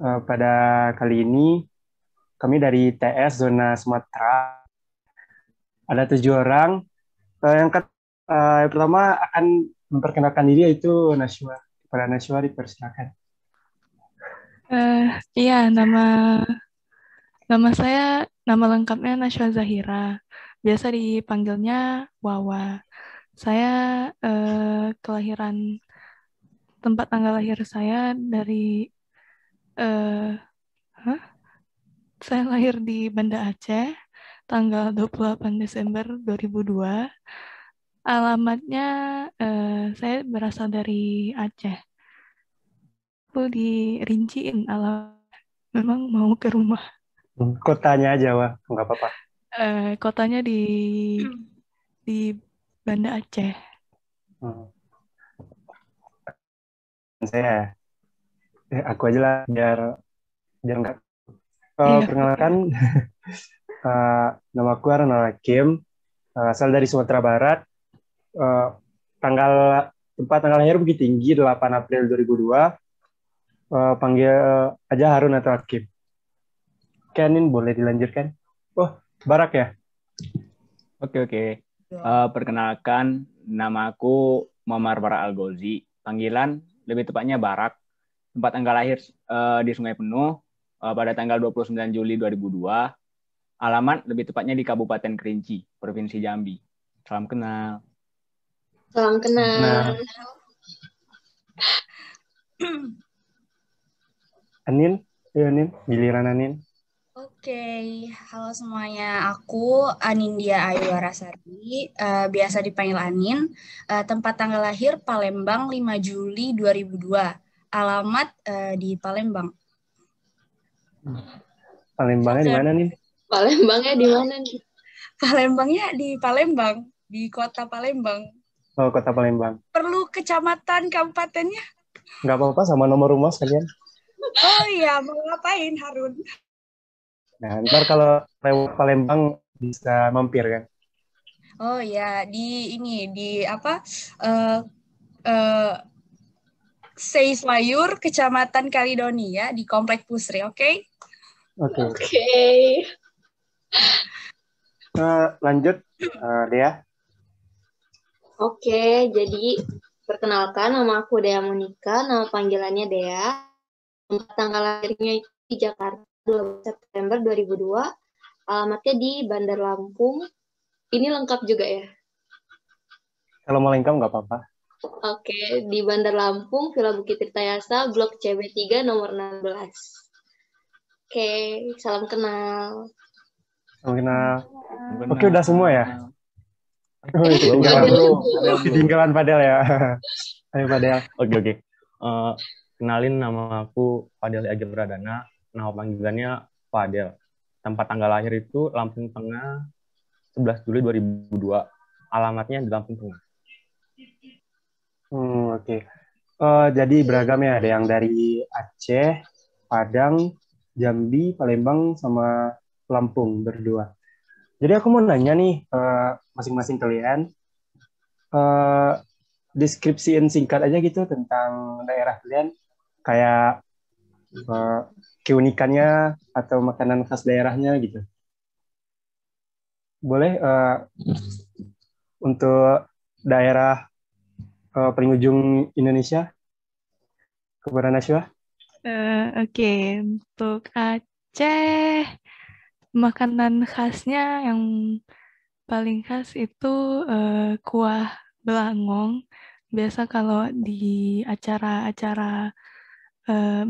Pada kali ini kami dari TS Zona Sumatera ada 7 orang. Yang pertama akan memperkenalkan diri yaitu Nashwa. Kepada Nashwa dipersilakan. Eh, iya, nama saya nama lengkapnya Nashwa Zahira. Biasa dipanggilnya Wawa. Saya kelahiran tempat tanggal lahir saya dari eh hah? Saya lahir di Banda Aceh tanggal 28 Desember 2002. Alamatnya saya berasal dari Aceh. Perlu dirinciin memang mau ke rumah. Kotanya aja, wah, nggak apa-apa. Kotanya di Banda Aceh. Hmm. Saya, aku aja lah biar nggak. Iya, Perkenalkan, iya. eh, nama aku Arnold Hakim, asal dari Sumatera Barat. Eh, tanggal tanggal lahir Bukit Tinggi 8 April 2002. Panggil aja Harun atau Hakim. Kenin boleh dilanjutkan? Oh, Barak ya? Oke, oke. Perkenalkan, nama aku Muhammad Barak Algozi. Panggilan lebih tepatnya Barak. Tempat tanggal lahir di Sungai Penuh pada tanggal 29 Juli 2002. Alamat lebih tepatnya di Kabupaten Kerinci, Provinsi Jambi. Salam kenal. Salam kenal. Nah, Anin, ayo Anin, giliran Anin. Oke, halo semuanya. Aku Anindya Ayu Arasari, biasa dipanggil Anin. Tempat tanggal lahir Palembang 5 Juli 2002. Alamat di Palembang. Palembangnya di mana nih? Palembangnya di mana nih? Palembangnya di Palembang, di kota Palembang. Oh, Kota Palembang. Perlu kecamatan, kabupatennya? Nggak apa-apa sama nomor rumah sekalian. Oh iya, mau ngapain Harun? Nah, ntar kalau lewat Palembang bisa mampir kan? Oh iya, di apa? eh eh, Sayur, Kecamatan Kalidonia di Komplek Pusri, oke? Oke. Oke. Lanjut, Dea. Oke, jadi perkenalkan nama aku Dea Monika, nama panggilannya Dea. Tanggal lahirnya itu di Jakarta 12 September 2002. Alamatnya di Bandar Lampung. Ini lengkap juga ya. Kalau mau lengkap nggak apa-apa. Oke, di Bandar Lampung, Villa Bukit Tirtayasa, Blok CB3 nomor 16. Oke, salam kenal. Salam kenal. Salam Oke, udah semua ya? Belum, Ketinggalan. belum, belum. Ketinggalan Padel ya. Ayo Padel. Oke, oke. Kenalin, nama aku Fadel Agi Pradana. Nama panggilannya Fadel. Tempat tanggal lahir itu Lampung Tengah, 11 Juli 2002. Alamatnya di Lampung Tengah. Oke. Jadi beragam ya, ada yang dari Aceh, Padang, Jambi, Palembang, sama Lampung berdua. Jadi aku mau nanya nih, masing-masing kalian, eh, deskripsiin singkat aja gitu tentang daerah kalian, kayak eh, keunikannya atau makanan khas daerahnya gitu. Boleh untuk daerah paling ujung Indonesia, kepada Nasya? Oke, untuk Aceh, makanan khasnya yang paling khas itu kuah belangong. Biasa kalau di acara-acara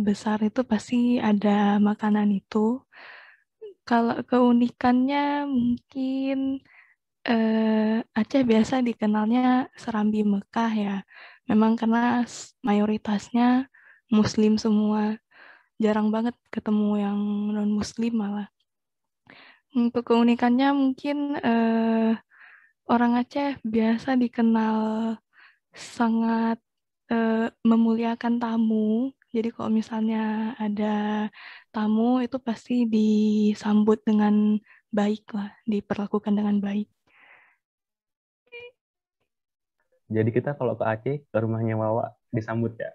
besar itu pasti ada makanan itu. Kalau keunikannya mungkin Aceh biasa dikenalnya Serambi Mekah ya. Memang karena mayoritasnya Muslim semua. Jarang banget ketemu yang non-Muslim malah. Untuk keunikannya mungkin orang Aceh biasa dikenal sangat memuliakan tamu. Jadi kalau misalnya ada tamu itu pasti disambut dengan baik lah, diperlakukan dengan baik. Jadi kita kalau ke Aceh, ke rumahnya Wawa, disambut ya.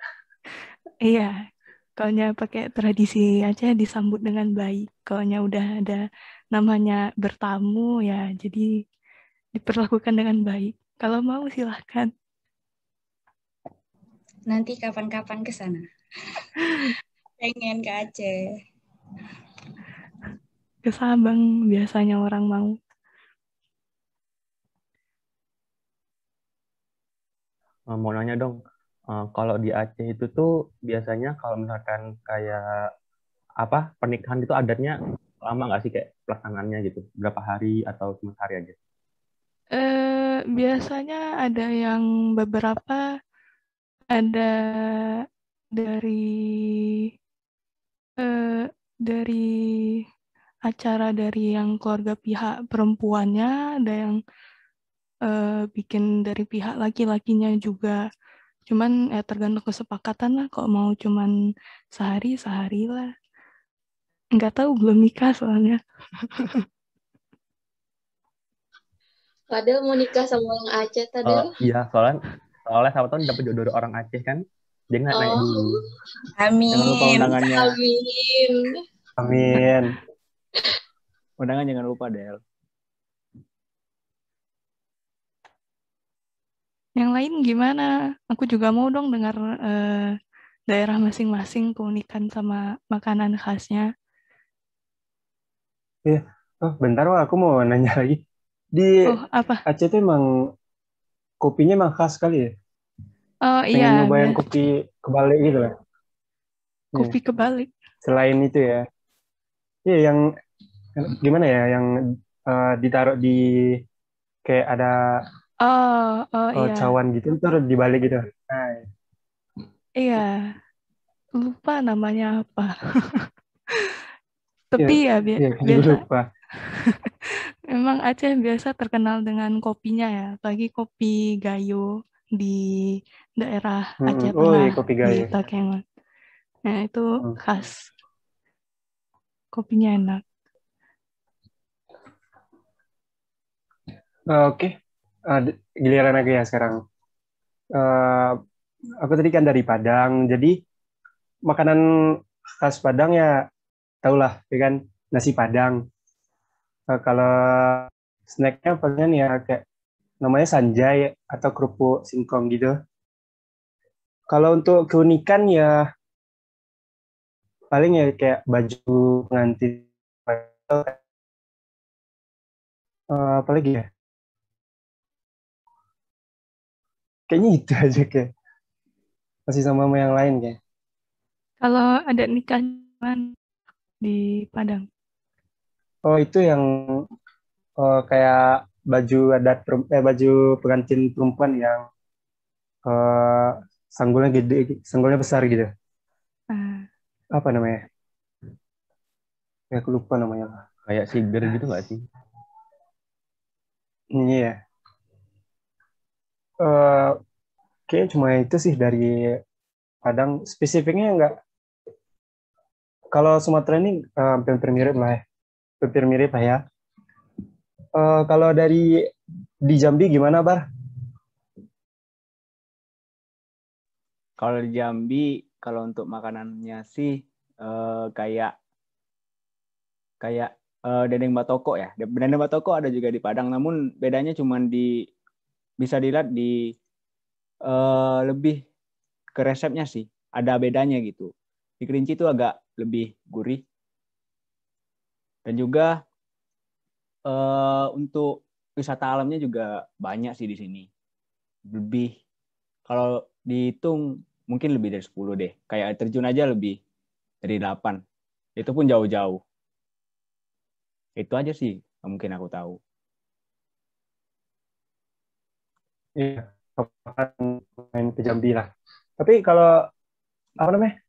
Iya, Kalau pakai tradisi aja disambut dengan baik. Kalau udah ada namanya bertamu ya, jadi diperlakukan dengan baik. Kalau mau silahkan. Nanti kapan-kapan ke sana. Pengen ke Aceh. Ke Sabang biasanya orang mau. Mau nanya dong, kalau di Aceh itu tuh biasanya kalau misalkan kayak apa pernikahan itu adatnya lama nggak sih kayak pelaksanaannya gitu? Berapa hari atau cuma hari aja? Biasanya ada yang beberapa ada dari eh, dari acara dari yang keluarga pihak perempuannya, ada yang bikin dari pihak laki-lakinya juga. Cuman tergantung kesepakatan lah. Kalau mau cuman sehari lah. Nggak tahu, belum nikah soalnya. Padahal mau nikah sama orang Aceh tadi. Iya, soalnya sama tahun dapat jodoh orang Aceh kan, jadi nanya dulu. Jangan lupa Amin. undangannya. Amin. Amin. Undangan jangan lupa, Del. Yang lain gimana? Aku juga mau dong dengar daerah masing-masing keunikan sama makanan khasnya. Bentar Wak, aku mau nanya lagi. Di Oh, apa? Aceh itu emang kopinya emang khas kali ya? Oh Pengen iya, nyoba yang kopi kebalik gitu lah. kopi kebalik. Selain itu ya. Iya, yang gimana ya? Yang ditaruh di kayak ada Oh iya. cawan gitu, terus dibalik gitu. Nah, Iya. Lupa namanya apa. Tapi ya iya, aku juga biasa. lupa. Memang Aceh biasa terkenal dengan kopinya ya. Bagi kopi Gayo di daerah Aceh Oh Tengah iya, kopi di gayo. Takengon. Nah, itu Hmm. khas. Kopinya enak. Oke. Giliran aku ya sekarang. Eh, aku tadi kan dari Padang, jadi makanan khas Padang ya tahulah, ya kan, nasi Padang. Kalau snacknya palingan ya kayak namanya sanjay atau kerupuk singkong gitu. Kalau untuk keunikan ya paling ya kayak baju pengantin. Apa lagi ya? Kayaknya itu aja kayak. Masih sama yang lain kayak. Kalau ada nikah di Padang. Oh itu yang kayak baju adat baju pengantin perempuan yang eh, sanggulnya gede, sanggulnya besar gitu. Ah, Apa namanya? Ya aku lupa namanya. Kayak siger gitu nggak sih? Iya. Eh, Kayaknya cuma itu sih dari Padang. Spesifiknya enggak. Kalau Sumatera ini hampir mirip lah ya. Hampir mirip lah ya. Kalau dari di Jambi gimana, Bar? Kalau di Jambi, kalau untuk makanannya sih kayak dendeng batoko ya. Dendeng batoko ada juga di Padang, namun bedanya cuma bisa dilihat di lebih ke resepnya sih. Ada bedanya gitu. Di Kerinci itu agak lebih gurih. Dan juga untuk wisata alamnya juga banyak sih di sini. Lebih, kalau dihitung mungkin lebih dari 10 deh. Kayak air terjun aja lebih dari 8. Itu pun jauh-jauh. Itu aja sih mungkin aku tahu. Iya, main ke Jambi lah. Tapi kalau apa namanya?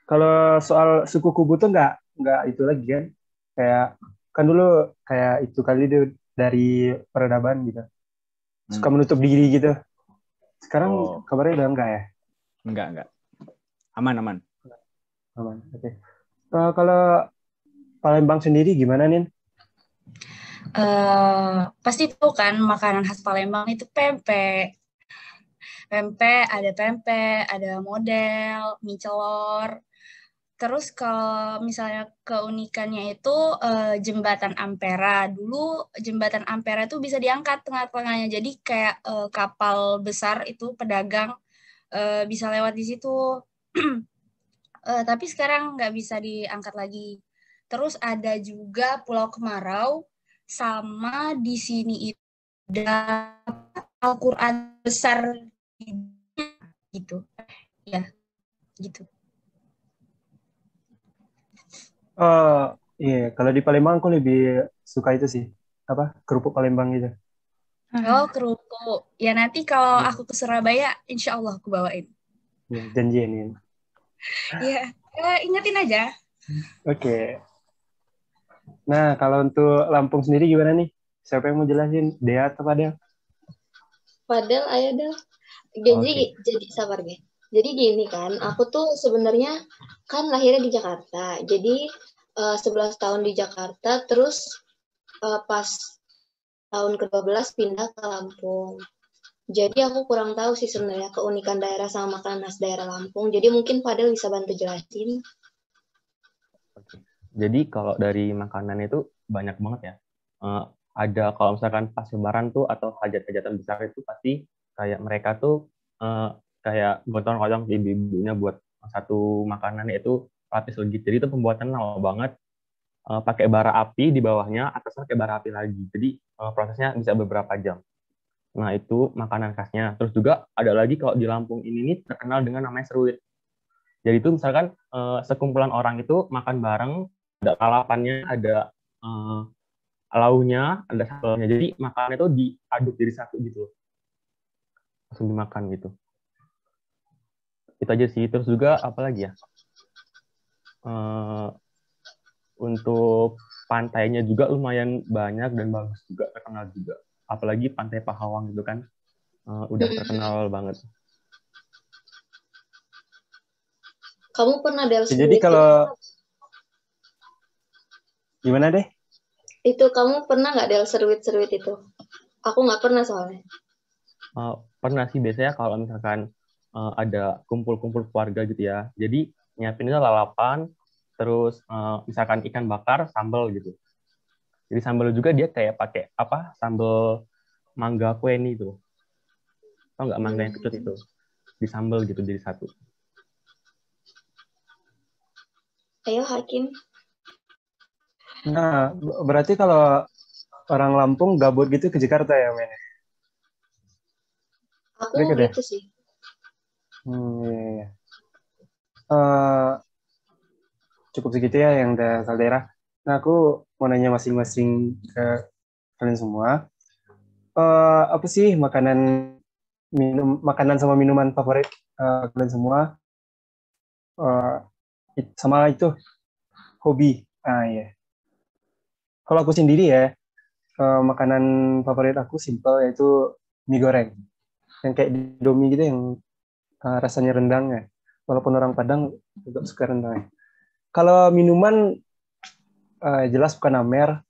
Kalau soal suku Kubu tuh nggak itu lagi kan? Kayak kan dulu kayak itu kali dia dari peradaban gitu. Suka menutup diri gitu. Sekarang kabarnya udah enggak ya? Enggak. Aman. Aman. Oke. Kalau Palembang sendiri gimana nih? Pasti tahu kan makanan khas Palembang itu pempek. Pempek, ada model, mie celor, Terus kalau misalnya keunikannya itu jembatan Ampera. Dulu jembatan Ampera itu bisa diangkat tengah-tengahnya. Jadi kayak kapal besar itu pedagang bisa lewat di situ. Tapi sekarang nggak bisa diangkat lagi. Terus ada juga Pulau Kemarau, sama di sini itu ada Al-Quran besar gitu. Ya, gitu. Iya, kalau di Palembang aku lebih suka itu sih, apa kerupuk Palembang gitu. Oh, kerupuk. Ya nanti kalau aku ke Surabaya, insya Allah aku bawain. Ya, janjian ini. Iya, ingetin aja. Oke. Nah, kalau untuk Lampung sendiri gimana nih? Siapa yang mau jelasin? Dea atau Padel? Padahal ayo dah. Jadi sabar deh. Jadi gini kan, aku tuh sebenarnya kan lahirnya di Jakarta. Jadi 11 tahun di Jakarta, terus pas tahun ke-12 pindah ke Lampung. Jadi aku kurang tahu sih sebenarnya keunikan daerah sama makanan khas daerah Lampung. Jadi mungkin Padel bisa bantu jelasin. Jadi kalau dari makanan itu banyak banget ya. Ada kalau misalkan pas lebaran tuh atau hajat-hajatan besar itu pasti kayak mereka tuh kayak gotong-gotong ibu-ibunya buat satu makanan yaitu lapis legit. Jadi itu pembuatan lama banget. Pakai bara api di bawahnya, atasnya pakai bara api lagi. Jadi prosesnya bisa beberapa jam. Nah itu makanan khasnya. Terus juga ada lagi kalau di Lampung ini nih terkenal dengan namanya seruit. Jadi itu misalkan sekumpulan orang itu makan bareng, ada lalapannya, ada launya, ada sambalnya. Jadi makannya itu diaduk jadi satu gitu, langsung dimakan gitu. Itu aja sih. Terus juga apa lagi ya? Untuk pantainya juga lumayan banyak dan bagus juga, terkenal juga. Apalagi Pantai Pahawang gitu kan, udah terkenal banget. Kamu pernah Del Jadi kalau gimana deh? Itu kamu pernah nggak Del seruit-seruit itu? Aku nggak pernah soalnya. Pernah sih, biasanya kalau misalkan ada kumpul-kumpul keluarga gitu ya. Jadi nyiapinnya lalapan, terus misalkan ikan bakar, sambal gitu. Jadi sambal juga dia kayak pakai apa? Sambal mangga kueni itu. Tau nggak mangga yang kecut itu? Disambal gitu jadi satu. Ayo Hakim. Nah, berarti kalau orang Lampung gabut gitu ke Jakarta ya, men? Aku Dekat ya? gitu sih. Iya. Cukup segitu ya yang daerah. Nah, aku mau nanya masing-masing ke kalian semua. Apa sih makanan sama minuman favorit kalian semua? Sama itu hobi. Iya. Kalau aku sendiri ya, makanan favorit aku simple yaitu mie goreng. Yang kayak di Indomie gitu yang rasanya rendang ya. Walaupun orang Padang juga suka rendang. Kalau minuman jelas bukan Amer,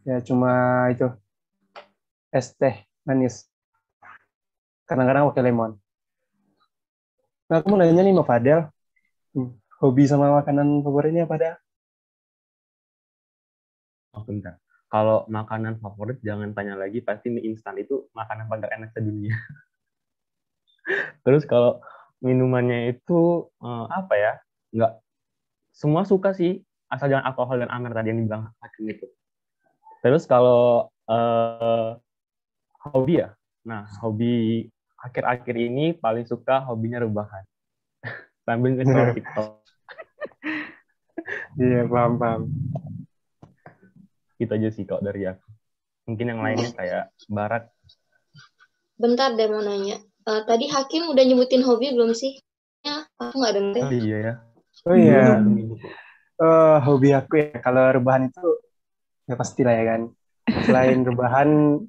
ya cuma itu es teh manis. Kadang-kadang pakai lemon. Nah, aku mau nanya nih sama Fadel, hobi sama makanan favoritnya pada? Oh, bentar. Kalau makanan favorit jangan tanya lagi, pasti mie instan itu makanan paling enak sedunia. Terus kalau minumannya itu apa ya? Nggak semua suka sih, asal jangan alkohol dan Amer tadi yang dibilang Hakim itu. Terus kalau hobi ya, nah hobi akhir-akhir ini paling suka hobinya rebahan sambil nge-scroll TikTok. Iya, paham. Itu aja sih kok dari aku. Mungkin yang lainnya kayak Barat. Bentar deh mau nanya. Tadi Hakim udah nyebutin hobi belum sih? Ya, aku nggak denger. Oh iya ya. Oh iya. Belum. Hobi aku ya, kalau rebahan itu ya pastilah ya kan. Selain rebahan,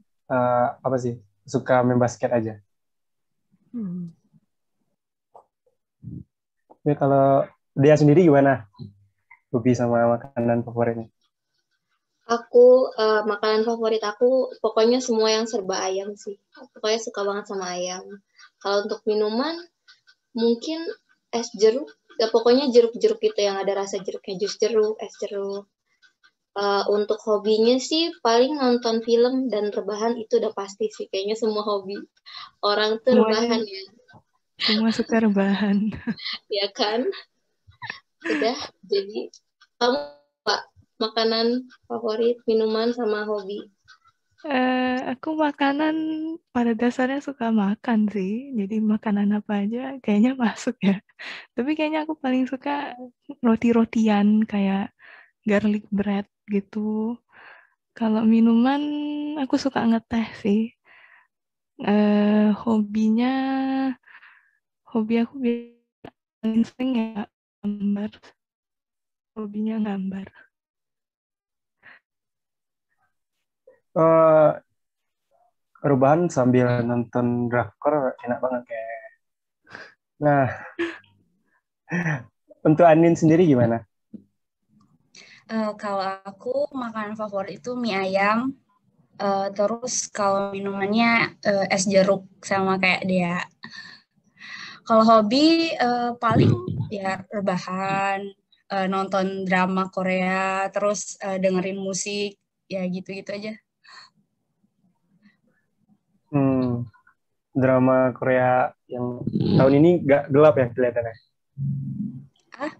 apa sih? Suka main basket aja. Ya kalau dia sendiri gimana? Hobi sama makanan favoritnya? Aku makanan favorit aku pokoknya semua yang serba ayam sih. Pokoknya suka banget sama ayam. Kalau untuk minuman mungkin es jeruk Ya, pokoknya jeruk-jeruk itu yang ada rasa jeruknya, jus jeruk, es jeruk. Untuk hobinya sih paling nonton film dan rebahan itu udah pasti sih. Kayaknya semua hobi orang tuh rebahan Semuanya, ya. semua suka rebahan. Ya kan? Udah, jadi kamu Pak, makanan favorit, minuman, sama hobi? Aku makanan pada dasarnya suka makan sih. Jadi makanan apa aja kayaknya masuk ya. Tapi kayaknya aku paling suka roti-rotian kayak garlic bread gitu. Kalau minuman aku suka ngeteh sih. Hobinya, hobi aku paling sering ya gambar. Hobinya gambar. Eh, rebahan sambil nonton drakor enak banget kayak. Nah, untuk Anin sendiri gimana? Kalau aku makanan favorit itu mie ayam. Terus kalau minumannya es jeruk sama kayak dia. Kalau hobi paling ya rebahan, nonton drama Korea, terus dengerin musik, ya gitu-gitu aja. Drama Korea yang tahun ini gak gelap ya kelihatannya.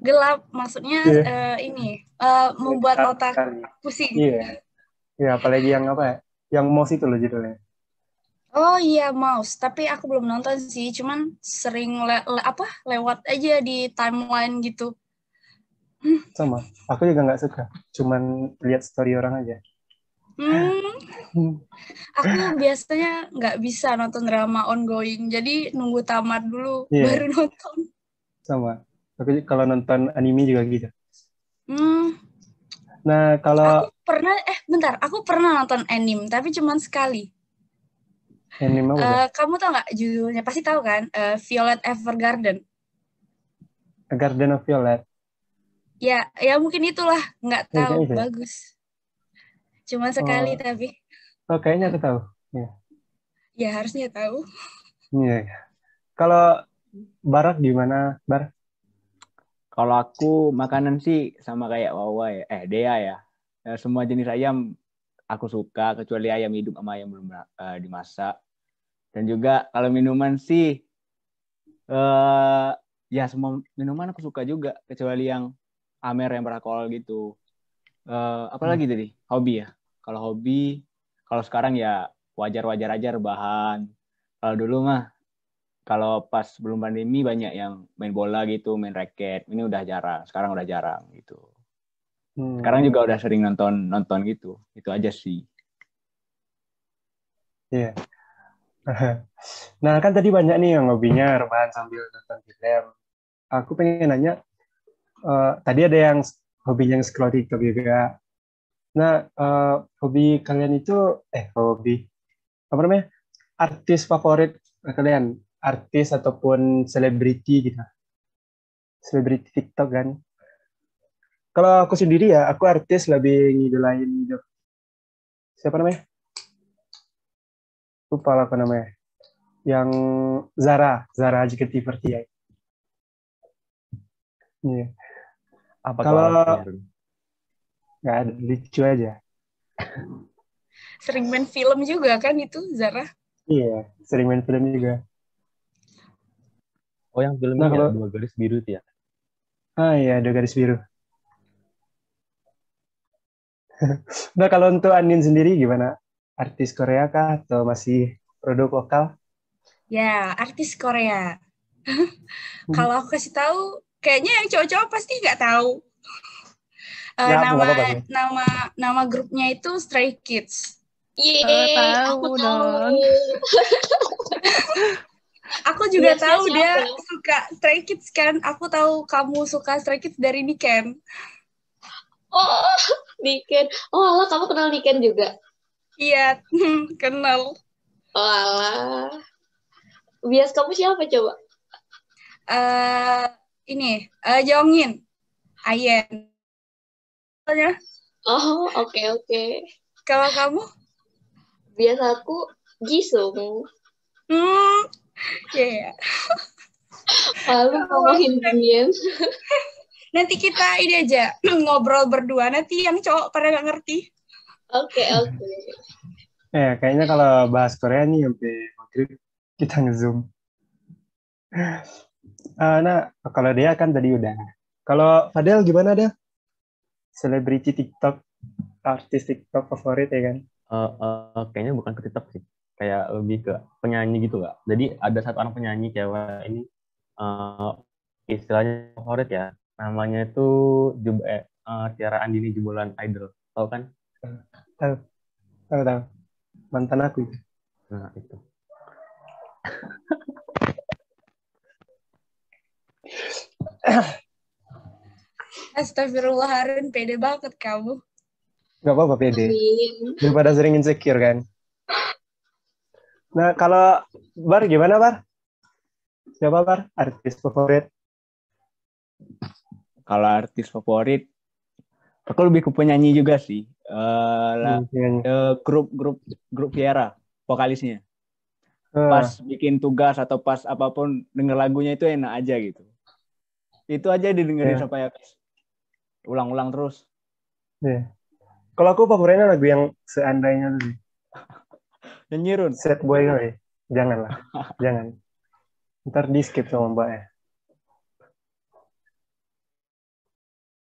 Gelap, maksudnya Iya. ini membuat Gelap otak sekali. pusing. Iya. Ya, apalagi yang apa ya? Yang Mouse itu loh judulnya. Oh iya, Mouse. Tapi aku belum nonton sih, cuman sering lewat aja di timeline gitu. Sama. Aku juga nggak suka. Cuman lihat story orang aja. Aku biasanya nggak bisa nonton drama ongoing, jadi nunggu tamat dulu Iya, baru nonton. sama. Aku kalau nonton anime juga gitu. Nah, Aku kalau pernah nonton anime, tapi cuma sekali. anime apa tuh? Kamu tau nggak judulnya? Pasti tahu kan? Violet Evergarden. A Garden of Violet. Ya mungkin itulah. Nggak Ya, kayak tahu, itu ya? bagus. Cuma sekali Oh, tapi. kayaknya aku tahu. Iya. Ya harusnya tahu. Iya. Kalau Barak gimana, Bar? Kalau aku makanan sih sama kayak Wawa ya, Dea ya. Semua jenis ayam aku suka kecuali ayam hidup sama ayam belum dimasak. Dan juga kalau minuman sih ya semua minuman aku suka juga kecuali yang amer yang beralkohol gitu. Apalagi tadi hobi ya. Kalau hobi, kalau sekarang ya wajar-wajar aja rebahan. Kalau dulu mah kalau pas belum pandemi banyak yang main bola gitu, main raket. Ini udah jarang. Sekarang udah jarang gitu. Sekarang juga udah sering nonton gitu. Itu aja sih. Iya. Nah, kan tadi banyak nih yang hobinya rebahan sambil nonton film. Aku pengen nanya, tadi ada yang hobinya yang scroll TikTok juga. Nah, hobi kalian itu, hobi, apa namanya, artis favorit kalian, artis ataupun selebriti gitu, selebriti TikTok kan. Kalau aku sendiri ya, aku artis lebih ngidolain gitu. Siapa namanya? Lupa lah apa namanya. Yang Zara JKT48. Iya. Apa tuh Kalau alasannya? nggak ada, lucu aja. Sering main film juga kan itu, Zara? Iya, sering main film juga. Oh, yang film Nah, ini ya, kalau, Dua Garis Biru itu ya? iya, ada garis biru. Nah, kalau untuk Anin sendiri gimana? Artis Korea kah atau masih produk lokal? Ya, artis Korea. Kalau aku kasih tahu, kayaknya yang cowok-cowok pasti nggak tahu. Nggak apa-apa sih. Nama grupnya itu Stray Kids. Yeay, Tahu aku tahu. dong. Aku juga Biasanya tahu siapa? dia suka Stray Kids kan. Aku tahu kamu suka Stray Kids dari Niken. Oh, Niken. Oh, alah, kamu kenal Niken juga? Iya, kenal. Oh, alah. Bias kamu siapa coba? Jongin, Ayen. Oh, oke. Kalau kamu? Bias aku Jisung. Yeah. Malu ngomongin ginian. Nanti kita ini aja ngobrol berdua. Nanti yang cowok pada nggak ngerti. Oke. Kayaknya kalau bahas Korea nih sampai maghrib kita nge-zoom. Nah, kalau dia kan tadi udah. Kalau Fadel gimana deh? Selebriti TikTok, artis TikTok favorit ya kan? Kayaknya bukan ke TikTok sih. Kayak lebih ke penyanyi gitu nggak? Jadi ada satu orang penyanyi cewek ini istilahnya favorit ya. Namanya itu Tiara Andini Jebolan Idol. Tahu kan? Tahu. Mantan aku itu. Nah, itu. Astagfirullah, Harun, pede banget kamu. Gak apa-apa pede. Amin. Daripada sering insecure kan. Nah, kalau Bar gimana, Bar? Siapa, Bar? Artis favorit? Kalau artis favorit, aku lebih ke penyanyi juga sih. Grup Viera, vokalisnya. Pas bikin tugas atau pas apapun denger lagunya itu enak aja gitu. Itu aja didengerin sampai habis. Ulang-ulang terus. Kalau aku favoritnya lagu yang Seandainya dulu. Nyirun. Sad Boy kali. Janganlah. Jangan. Ntar di skip sama Mbak ya.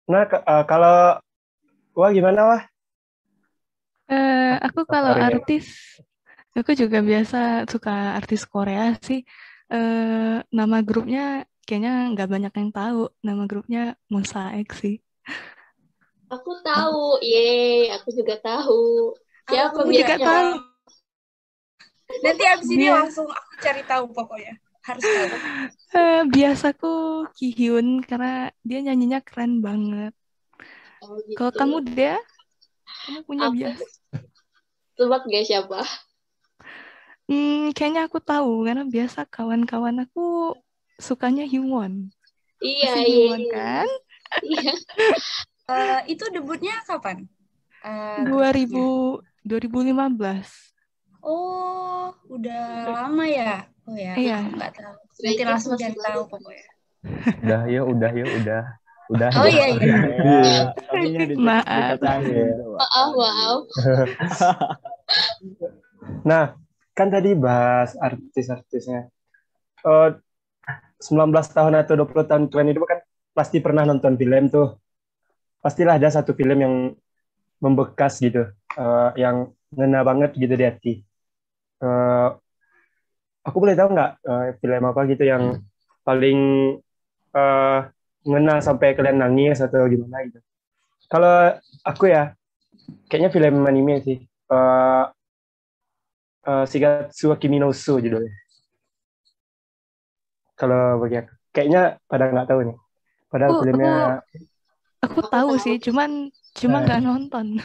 Nah, kalau Wah gimana Wah? Aku kalau artis, aku juga biasa suka artis Korea sih. Nama grupnya kayaknya nggak banyak yang tahu. Nama grupnya Monsta X sih. Aku tahu, aku juga tahu. Siapa Aku juga tahu. Nanti abis ini langsung aku cari tahu pokoknya. Harus tahu. Biasaku Kihyun karena dia nyanyinya keren banget. Oh, gitu. Kalau kamu dia, kamu punya bias? Tebak gak siapa? Kayaknya aku tahu karena biasa kawan-kawan aku sukanya Hyungwon. Iya. Hyungwon kan? Iya. Itu debutnya kapan? 2015. Oh, udah lama ya? Oh ya, iya. Nggak tahu. Nanti langsung cari tahu pokoknya. Udah. Oh iya. Maaf. Maaf. Nah, kan tadi bahas artis-artisnya. 19 tahun atau 20 tahun kalian itu kan pasti pernah nonton film tuh. Pastilah ada satu film yang membekas gitu, yang ngena banget gitu di hati. Aku boleh tahu nggak film apa gitu yang paling ngena sampai kalian nangis atau gimana gitu? Kalau aku ya, kayaknya film anime sih. Shigatsu wa Kimi no Uso judulnya. Kalau bagi aku, kayaknya pada nggak tahu nih. Padahal filmnya. Aku tahu sih, cuman nggak nonton.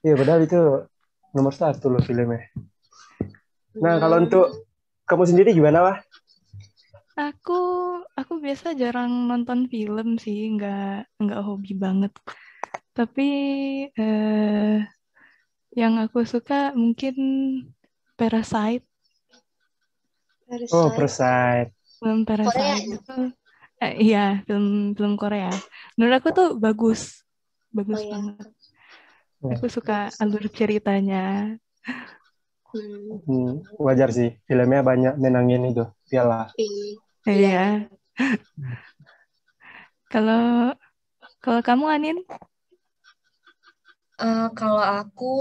Iya, padahal itu nomor 1 loh filmnya. Nah, kalau untuk kamu sendiri gimana, Wah? Aku biasa jarang nonton film sih, nggak hobi banget. Tapi yang aku suka mungkin Parasite. Oh, Parasite. Film Parasite itu, iya film Korea. Menurut aku tuh bagus banget. Aku suka alur ceritanya. Wajar sih, filmnya banyak menangin itu piala. Iya. Kalau kamu Anin? Kalau aku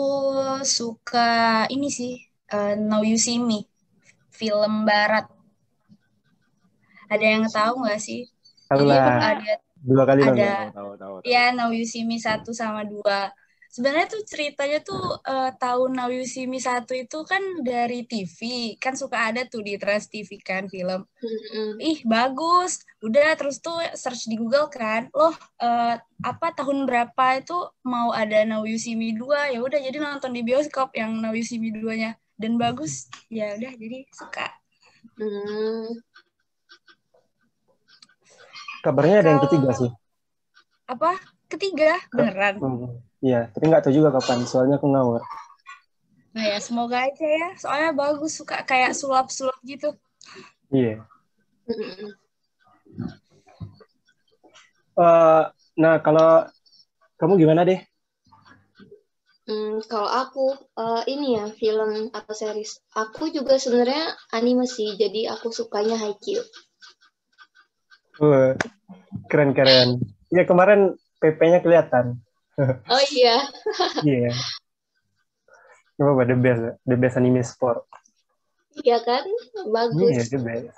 suka ini sih, Now You See Me, film barat. Ada yang tahu nggak sih? Tahu lah. Ada 2 kali tahu. Ya, Now You See Me 1 sama 2. Sebenarnya tuh ceritanya tuh tahun Now You See Me 1 itu kan dari TV. Kan suka ada tuh di Trans TV kan film. Ih, bagus. Udah terus tuh search di Google kan. Loh, tahun berapa itu mau ada Now You See Me 2. Ya udah jadi nonton di bioskop yang Now You See Me 2-nya. Dan bagus. Ya udah jadi suka. Kabarnya ada yang ketiga sih. Apa? Ketiga? Beneran? Iya, tapi nggak tahu juga kapan. Soalnya aku ngawur. Nah ya, semoga aja ya. Soalnya bagus, suka kayak sulap-sulap gitu. Iya. Nah, kalau kamu gimana deh? Kalau aku ini ya film atau series. Aku juga sebenarnya anime sih, jadi aku sukanya Haikyuu. Keren-keren. Ya kemarin PP-nya kelihatan. Oh iya. Iya. Apa the best anime sport. Iya kan? Bagus. Iya, the best.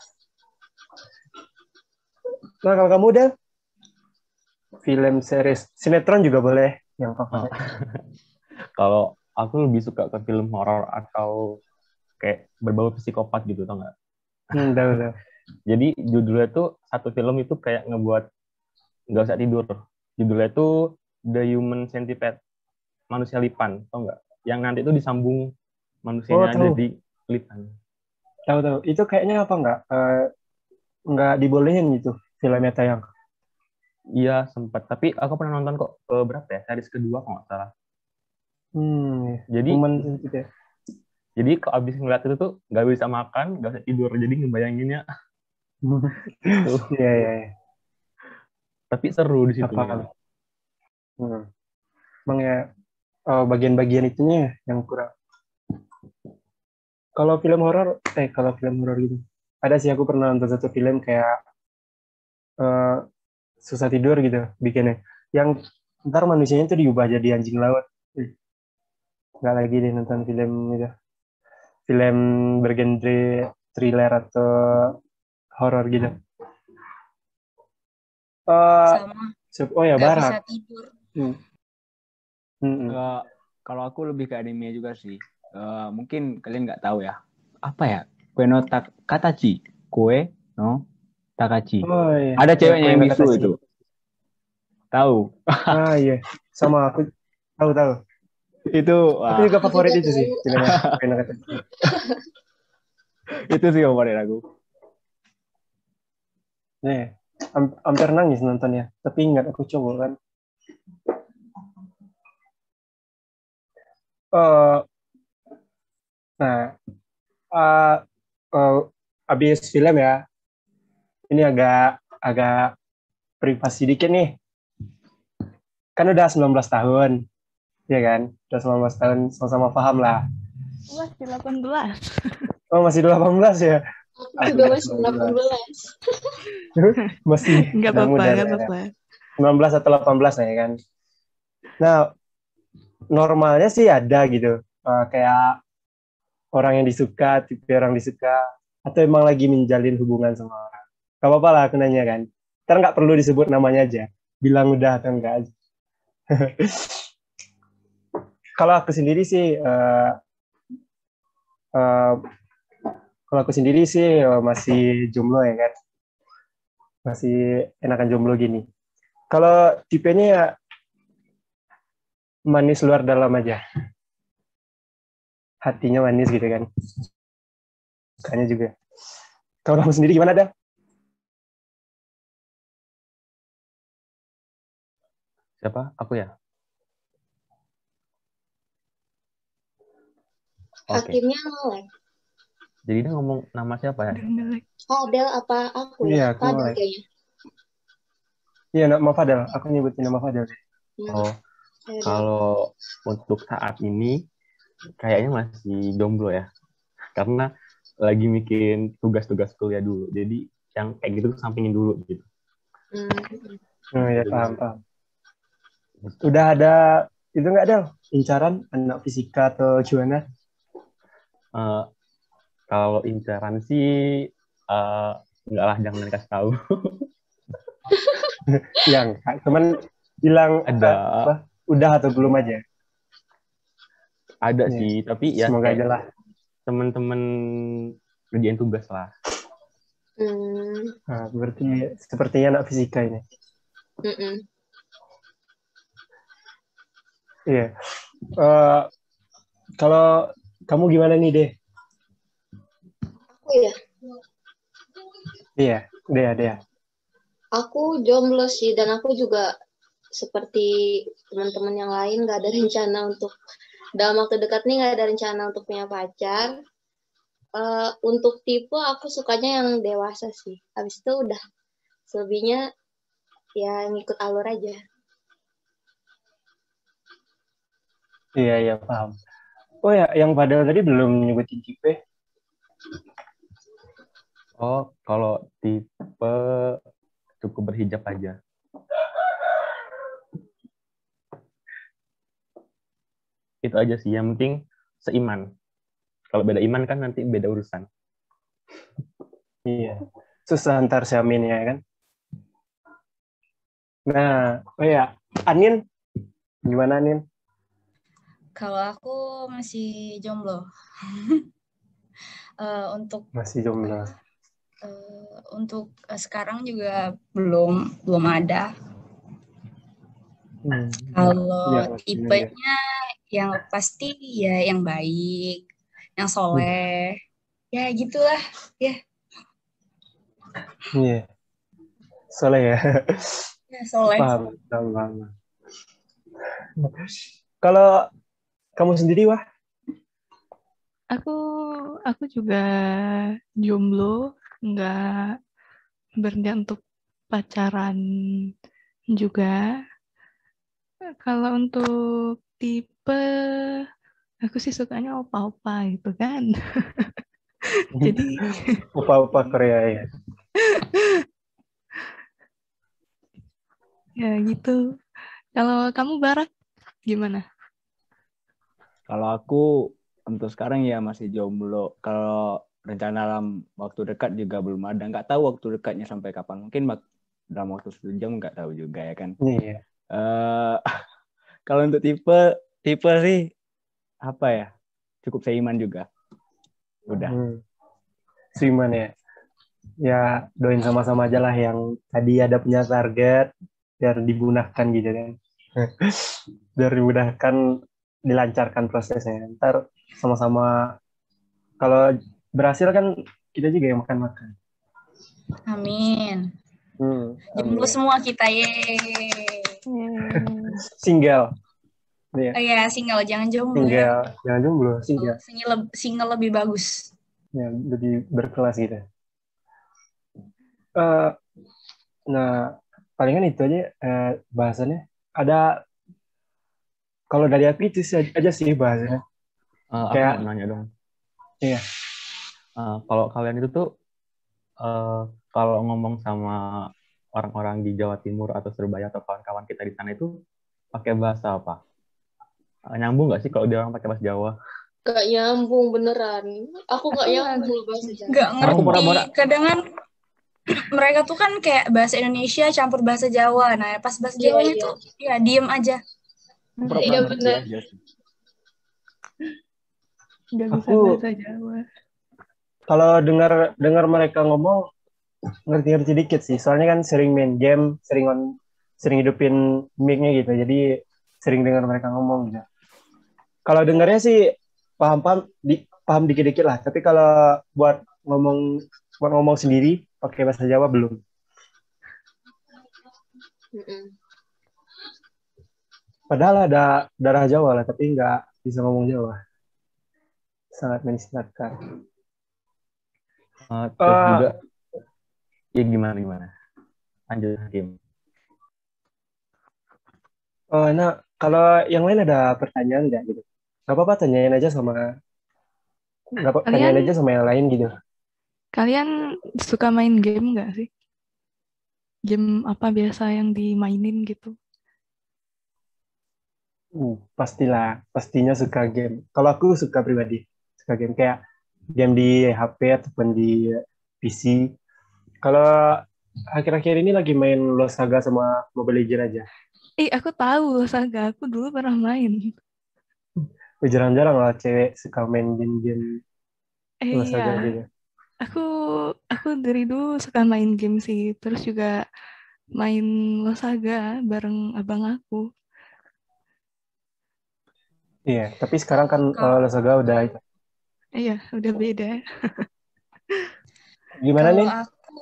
Nah, kalau kamu udah film series sinetron juga boleh yang favorit. Kalau aku lebih suka ke film horor atau kayak berbau psikopat gitu, tau nggak? Tahu. Jadi judulnya tuh satu film itu kayak ngebuat nggak usah tidur. Judulnya tuh The Human Centipede, manusia lipan, tau nggak? Yang nanti itu disambung manusianya tahu. jadi lipan. Tahu. Itu kayaknya apa nggak dibolehin gitu filmnya tayang. Iya sempat, tapi aku pernah nonton kok berapa ya? Series kedua kalau nggak salah. Jadi kalau abis ngeliat itu tuh nggak bisa makan, nggak bisa tidur, jadi ngebayanginnya. Iya. Tapi seru di situ. Emang ya bagian-bagian itunya yang kurang. Kalau film horor gitu. Ada sih, aku pernah nonton satu film kayak susah tidur gitu bikinnya. Yang ntar manusianya tuh diubah jadi anjing laut. Nggak lagi deh nonton film itu. Film bergenre thriller atau horor gitu. Sama. Oh ya, Nggak barat. bisa tidur. Kalau aku lebih ke anime juga sih. Mungkin kalian nggak tahu ya. Apa ya? Kue no Katachi. Kue no Takachi. Oh, iya. Ada ceweknya yang bisu Katachi. itu. Tahu? Iya. Sama aku tahu. Itu aku juga favorit itu sih filmnya. Kue no Katachi. Itu sih favorit aku. Nih, hampir nangis nontonnya. Tapi ingat aku coba kan. Abis film ya, ini agak privasi dikit nih. Kan udah 19 tahun, ya kan? Udah 19 tahun, sama-sama paham lah. Masih 18. Oh, masih 18 ya? Aku juga masih 18. Masih nggak apa-apa. 19 atau 18 ya kan? Nah, normalnya sih ada gitu. Kayak orang yang disuka, tipe orang disuka, atau emang lagi menjalin hubungan sama orang. Gak apa-apa lah aku nanya kan. Ntar nggak perlu disebut namanya aja. Bilang udah atau enggak aja. Kalau aku sendiri sih, masih jomblo ya kan. Masih enakan jomblo gini. Kalau tipenya ya manis luar dalam aja. Hatinya manis gitu kan. Kayaknya juga. Kalau kamu sendiri gimana, Dal? Siapa? Aku ya? Akhirnya nolak. Jadi dia ngomong nama siapa ya? Fadel apa aku ya? Iya, Fadel kayaknya. Iya, nama Fadel. Aku nyebutin nama Fadel. Kalau untuk saat ini kayaknya masih jomblo ya. Karena lagi mikirin tugas-tugas kuliah dulu. Jadi yang kayak gitu sampingin dulu gitu. Ya, paham. Udah ada itu nggak, Del? Incaran anak fisika atau gimana? Kalau incaran sih enggak lah, jangan dikasih tahu. Yang cuman bilang ada udah atau belum aja. Ada sih, tapi ya semoga aja lah. Teman-teman kerjain tugas lah. Nah, berarti sepertinya anak fisika ini. Iya. Kalau kamu gimana nih, Deh? Aku ya? Iya, Dea. Aku jomblo sih, dan aku juga seperti teman-teman yang lain nggak ada rencana untuk dalam waktu dekat nih, nggak ada rencana untuk punya pacar. Untuk tipe aku sukanya yang dewasa sih. Habis itu udah selebihnya ya ngikut alur aja. Iya, paham. Oh ya, yang padahal tadi belum nyebutin tipe. Oh, kalau tipe cukup berhijab aja. Itu aja sih, yang penting seiman. Kalau beda iman kan nanti beda urusan. Iya. Susah antar siamin ya kan. Nah, oh ya, Anin, gimana Anin? Kalau aku masih jomblo. Untuk Masih jomblo. sekarang juga belum ada. Kalau Ya, tipenya yang pasti ya yang baik, yang soleh, ya gitulah ya. Iya. Soleh ya. Ya soleh. Paham. Kalau kamu sendiri, Wah? Aku juga jomblo, nggak berniat untuk pacaran juga. Kalau untuk tipe, aku sih sukanya opa-opa gitu kan. Jadi Opa-opa Korea ya. ya gitu. Kalau kamu Barak gimana? Kalau aku untuk sekarang ya masih jomblo. Kalau rencana dalam waktu dekat juga belum ada. Nggak tahu waktu dekatnya sampai kapan. Mungkin dalam waktu 1 jam nggak tahu juga ya kan. Iya. Kalau untuk tipe sih apa ya? Cukup seiman juga. Udah. Seiman ya. Ya doain sama-sama aja lah yang tadi ada punya target biar dimudahkan gitu kan. Biar dimudahkan, dilancarkan prosesnya. Ntar sama-sama kalau berhasil kan kita juga yang makan-makan. Amin. Jomblo Amin. semua kita ye. Single. Iya. Oh ya, single, jangan jomblo single. ya. Jangan jomblo, single. Single lebih bagus. Ya, lebih berkelas gitu. Nah, palingan itu aja bahasannya. Ada kalau dari aku itu aja sih bahasannya. Aku mau nanya dong. Iya. Kalau kalian itu tuh kalau ngomong sama orang-orang di Jawa Timur atau Surabaya atau kawan-kawan kita di sana itu pakai bahasa apa? Nyambung nggak sih kalau dia orang pakai bahasa Jawa? Gak nyambung beneran. Aku gak nyambung bahasa Jawa. Gak ngerti. Kadang kan mereka tuh kan kayak bahasa Indonesia campur bahasa Jawa. Nah, pas bahasa Jawa itu ya diem aja. Iya benar. Gak bisa bahasa Jawa. Kalau dengar mereka ngomong ngerti-ngerti dikit sih. Soalnya kan sering main game, sering hidupin mic-nya gitu. Jadi sering dengar mereka ngomong gitu. Kalau dengarnya sih paham dikit-dikit lah. Tapi kalau buat ngomong sendiri pakai bahasa Jawa belum. Padahal ada darah Jawa lah, tapi nggak bisa ngomong Jawa. Sangat menisbatkan. Terus juga, ya gimana? Lanjut, Hakim. Nah, kalau yang lain ada pertanyaan nggak gitu? Nggak apa-apa, tanyain aja sama yang lain gitu. Kalian suka main game nggak sih? Game apa biasa yang dimainin gitu? Pastinya suka game. Kalau aku suka pribadi, suka game kayak game di HP ataupun di PC. Kalau akhir-akhir ini lagi main Lost Saga sama Mobile Legends aja. Aku tahu Lost Saga, aku dulu pernah main. Jarang-jarang lah cewek suka main game Lost Saga gitu. Aku dari dulu suka main game sih, terus juga main Lost Saga bareng abang aku. Iya, tapi sekarang kan Lost Saga udah itu. Iya, udah beda. Gimana nih? Kalau aku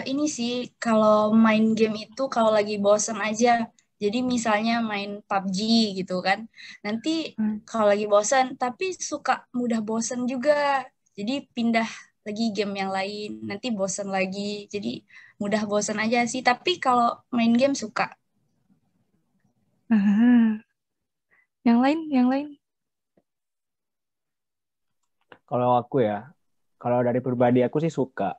ini sih kalau main game itu kalau lagi bosen aja. Jadi misalnya main PUBG gitu kan. Nanti kalau lagi bosen, tapi suka mudah bosen juga. Jadi pindah lagi game yang lain, nanti bosen lagi. Jadi mudah bosen aja sih. Tapi kalau main game suka. Ah. Yang lain. Kalau aku ya, kalau dari pribadi aku sih suka.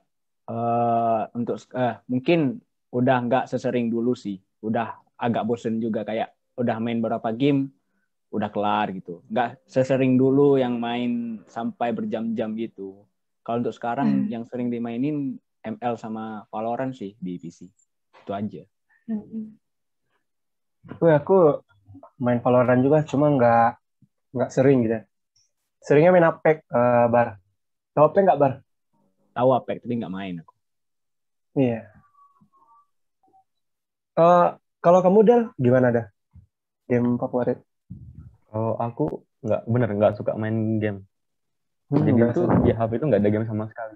Mungkin udah nggak sesering dulu sih. Udah agak bosen juga, kayak udah main beberapa game, udah kelar gitu. Nggak sesering dulu yang main sampai berjam-jam gitu. Kalau untuk sekarang yang sering dimainin ML sama Valorant sih di PC. Itu aja. Aku main Valorant juga, cuma nggak sering gitu. Seringnya main Apex, Bar. Tahu Apex nggak, Bar? Tahu Apex, tapi nggak main aku. Iya. Kalau kamu, Del, gimana dah? Game favorit? Kalau aku nggak suka main game. Jadi Nggak itu suka. di HP itu nggak ada game sama sekali.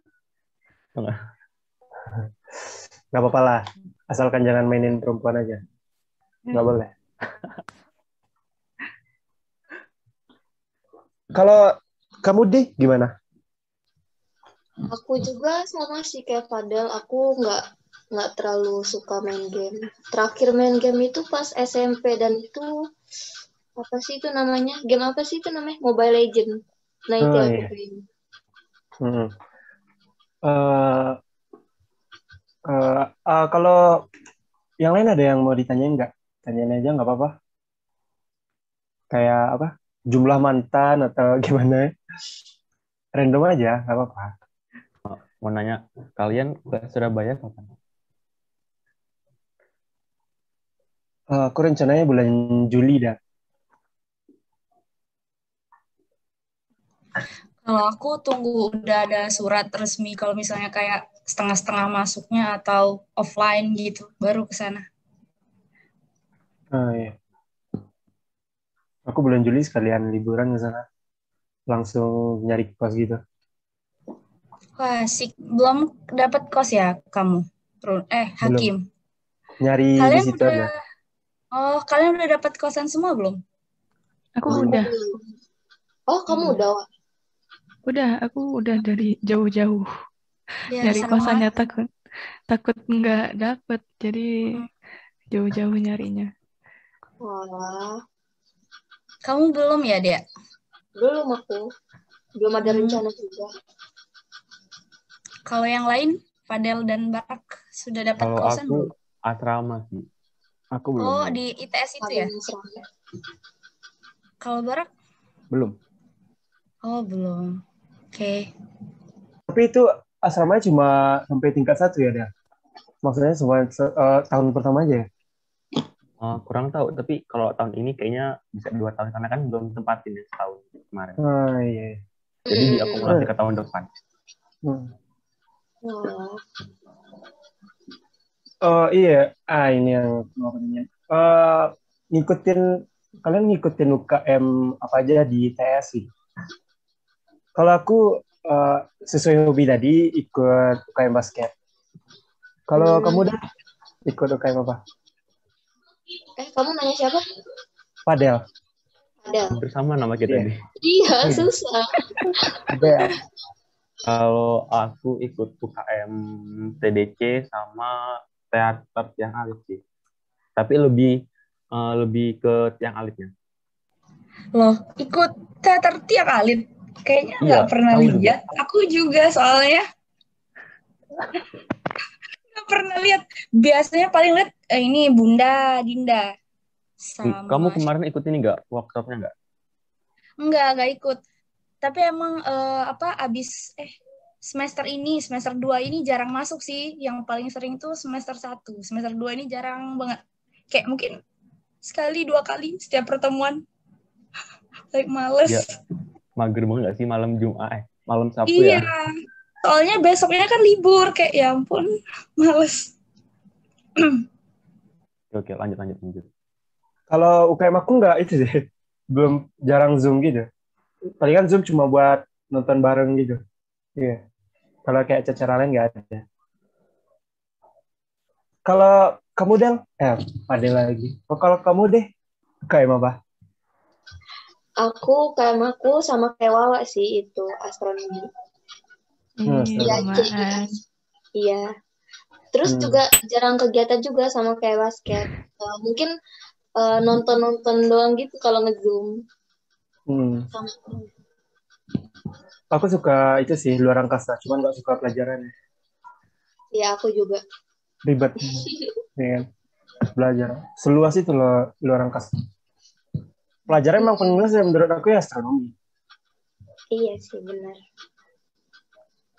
Nggak apa-apa lah. Asalkan jangan mainin perempuan aja. Nggak boleh. Kalau kamu, Di, gimana? Aku juga sama sih kayak Fadel. Aku nggak terlalu suka main game. Terakhir main game itu pas SMP dan itu apa sih itu namanya? Game apa sih itu namanya? Mobile Legend. Nah itu aku Iya. main. Kalau yang lain ada yang mau ditanyain nggak? Tanyain aja nggak apa-apa. Kayak apa? Jumlah mantan atau gimana? Random aja, nggak apa-apa. Mau nanya, kalian ke Surabaya kapan? Aku rencananya bulan Juli dah. Kalau aku tunggu udah ada surat resmi kalau misalnya kayak setengah-setengah masuknya atau offline gitu, baru ke sana. Iya. Aku bulan Juli sekalian liburan ke sana. Langsung nyari kos gitu. Wah, asik. Belum dapat kos ya kamu? Hakim. Nyari di Kalian situ udah aja. kalian udah dapat kosan semua belum? Aku udah. Oh, kamu udah, Wak? Udah, aku udah dari jauh-jauh. Ya, Nyari sama. kosannya takut nggak dapet, jadi jauh-jauh nyarinya. Wah, Kamu belum ya, Dea? belum aku. Belum ada rencana juga. Kalau yang lain, Fadel dan Barak sudah dapat Kalau kosan aku belum? asrama sih. Aku belum. Oh, di ITS itu ya? Kalau Barak? Belum. Oh, belum. Oke. Tapi itu asramanya cuma sampai tingkat 1 ya, dah? Maksudnya semua tahun pertama aja ya? Kurang tahu, tapi kalau tahun ini kayaknya bisa 2 tahun karena kan belum tempatin ya setahun kemarin. Iya. Jadi diakumulasi ke tahun depan. Iya. Ini yang mau aku tanya. Kalian ngikutin UKM apa aja di ITS sih? Kalau aku sesuai hobi tadi ikut UKM basket. Kalau kamu udah ikut UKM apa? Kamu nanya siapa? Padel. Bersama nama kita nih. Iya, susah. Padel. Kalau aku ikut UKM TDC sama teater tiang alit sih. Tapi lebih ke tiang alitnya. Loh, ikut teater tiang alit? Kayaknya nggak pernah lihat. Aku juga soalnya. Nggak pernah lihat. Biasanya paling lihat ini Bunda Dinda. Sama... Kamu kemarin ikut ini nggak? Workshopnya nggak? Nggak ikut. Tapi emang abis semester 2 ini jarang masuk sih. Yang paling sering tuh semester 1. Semester 2 ini jarang banget. Kayak mungkin sekali 2 kali setiap pertemuan. Like males. Ya, mager banget nggak sih malam Jumat, malam Sabtu iya. ya? Soalnya besoknya kan libur. Kayak ya ampun, males. Oke, lanjut. Kalau UKM aku nggak itu sih. Belum, jarang Zoom gitu. Palingan Zoom cuma buat nonton bareng gitu. Iya. Kalau kayak acara lain nggak ada. Kalau kamu Del, ada lagi. Kalau kamu deh, UKM apa? UKM aku sama kayak Wawa sih itu astronomi. Iya, Iya, jadi lamaan. iya. Terus juga jarang kegiatan juga sama kayak basket. Mungkin nonton-nonton doang gitu kalau nge-Zoom. Sama. Aku suka itu sih luar angkasa, cuman nggak suka pelajarannya. Iya, aku juga. Ribet, ya kan? Belajar. Seluas itu loh luar angkasa. Pelajaran emang paling luas ya menurut aku ya astronomi. Iya sih, benar.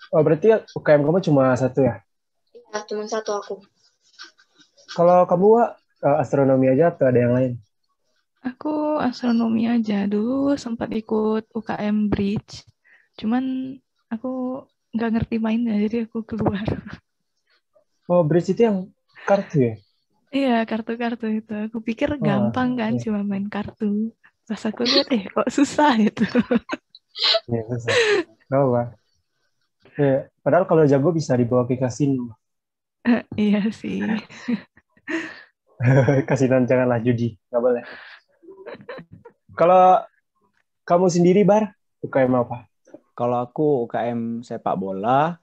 Oh, berarti UKM kamu cuma satu ya? Iya, cuma satu aku. Kalau kamu Wak, astronomi aja atau ada yang lain? Aku astronomi aja. Dulu sempat ikut UKM Bridge. Cuman aku nggak ngerti mainnya, jadi aku keluar. Oh, bridge itu yang kartu ya? Iya, kartu-kartu itu. Aku pikir gampang kan, iya. cuma main kartu. Pas aku lihat, kok susah itu. Iya, susah. Gak apa. Ya, padahal kalau jago bisa dibawa ke kasino. Iya sih. Kasino janganlah judi, nggak boleh. Kalau kamu sendiri, Bar, UKM apa? Kalau aku UKM sepak bola,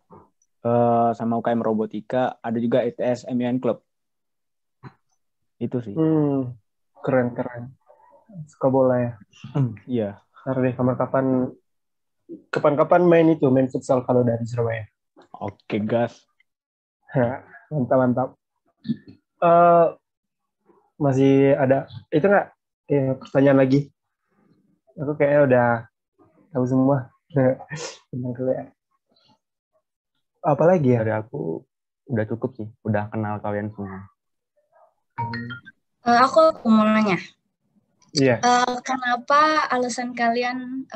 sama UKM robotika, ada juga ITS MUN Club. Itu sih. Keren. Suka bola ya? Iya. Ntar deh, kapan-kapan main futsal kalau dari Surabaya. Oke, gas. Mantap. Masih ada itu nggak? Pertanyaan lagi. Aku kayaknya udah tahu semua tentang kalian. Apa lagi ya? Dari aku udah cukup sih, udah kenal kalian semua. Aku mau nanya. Iya. Kenapa alasan kalian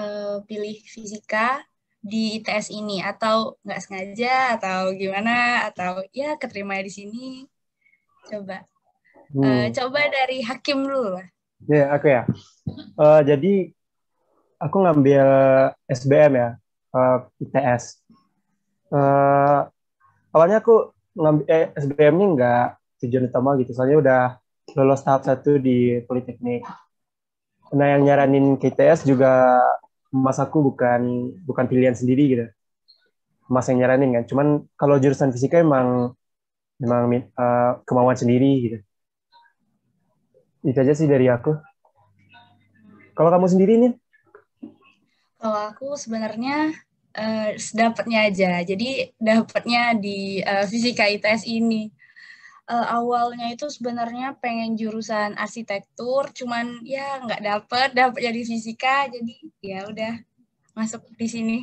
pilih fisika di ITS ini? Atau nggak sengaja? Atau gimana? Atau ya keterima di sini? Coba. Coba dari Hakim dulu lah. Ya, aku ya. Jadi aku ngambil SBM ya, ITS. Awalnya aku ngambil SBM-nya nggak tujuan utama gitu, soalnya udah lolos tahap 1 di Politeknik. Nah, yang nyaranin ke ITS juga mas aku bukan pilihan sendiri gitu. Mas yang nyaranin kan. Cuman kalau jurusan fisika emang kemauan sendiri gitu. Itu aja sih dari aku. Kalau kamu sendiri nih? Kalau aku sebenarnya dapatnya aja. Jadi dapatnya di fisika ITS ini. Awalnya itu sebenarnya pengen jurusan arsitektur, cuman ya nggak dapet jadi fisika, jadi ya udah masuk di sini.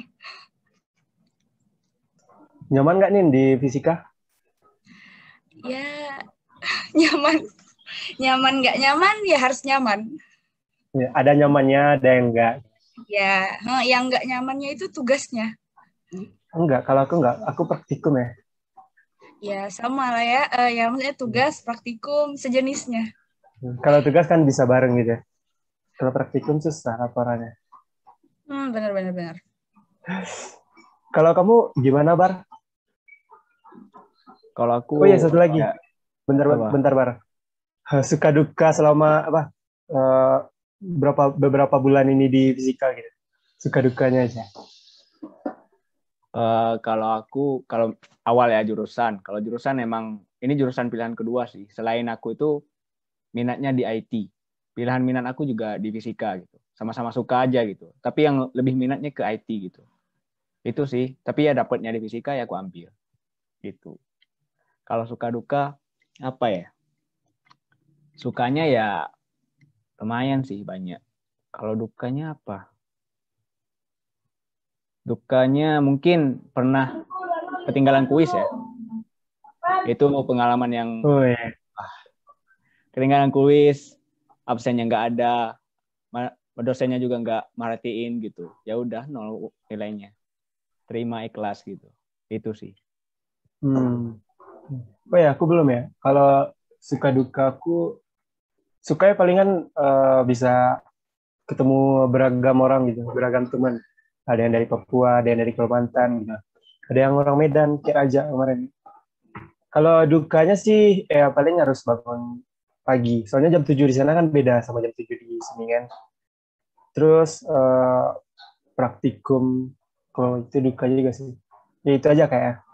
Nyaman nggak nih di fisika? Ya nyaman nggak nyaman ya harus nyaman. Ya, ada nyamannya, ada yang enggak. Ya, yang nggak nyamannya itu tugasnya. Enggak, kalau aku praktikum ya. Ya sama lah ya, ya maksudnya tugas, praktikum, sejenisnya. Kalau tugas kan bisa bareng gitu ya. Kalau praktikum susah laporannya. Benar. Kalau kamu gimana, Bar? Kalau aku... Oh iya, satu lagi. Ya, bentar, Bar. Suka duka selama beberapa bulan ini di fisika gitu. Suka dukanya aja. Kalau awal ya jurusan. Kalau jurusan emang ini jurusan pilihan kedua sih. Selain aku itu minatnya di IT. Pilihan minat aku juga di fisika gitu. Sama-sama suka aja gitu. Tapi yang lebih minatnya ke IT gitu. Itu sih. Tapi ya dapatnya di fisika ya aku ambil. Gitu. Kalau suka duka apa ya? Sukanya ya lumayan sih banyak. Kalau dukanya apa? Dukanya mungkin pernah ketinggalan kuis ya. Itu pengalaman yang ketinggalan kuis, absennya nggak ada, dosennya juga nggak merhatiin gitu. Ya udah 0 nilainya. Terima ikhlas gitu. Itu sih. Oh ya, aku belum ya. Kalau suka duka aku sukanya palingan bisa ketemu beragam orang gitu, beragam teman. Ada yang dari Papua, ada yang dari Kalimantan gitu. Ada yang orang Medan, kayak aja kemarin. Kalau dukanya sih paling harus bangun pagi. Soalnya jam 7 di sana kan beda sama jam 7 di sini kan. Terus praktikum, kalau itu dukanya juga sih. Ya itu aja kayak.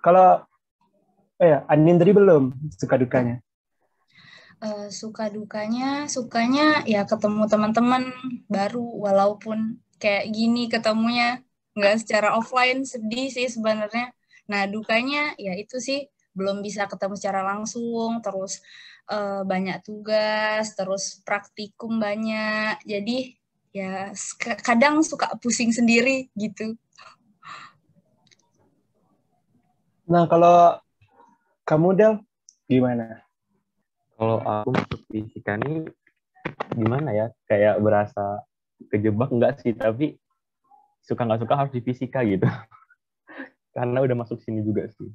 Kalau Anin tadi belum suka dukanya. Suka dukanya, sukanya ya ketemu teman-teman baru, walaupun kayak gini ketemunya nggak secara offline, sedih sih sebenarnya. Nah, dukanya ya itu sih, belum bisa ketemu secara langsung, terus banyak tugas, terus praktikum banyak, jadi ya kadang suka pusing sendiri gitu. Nah, kalau kamu, Del, gimana? Kalau aku masuk fisika nih gimana ya? Kayak berasa kejebak enggak sih, tapi suka nggak suka harus di fisika gitu. Karena udah masuk sini juga sih.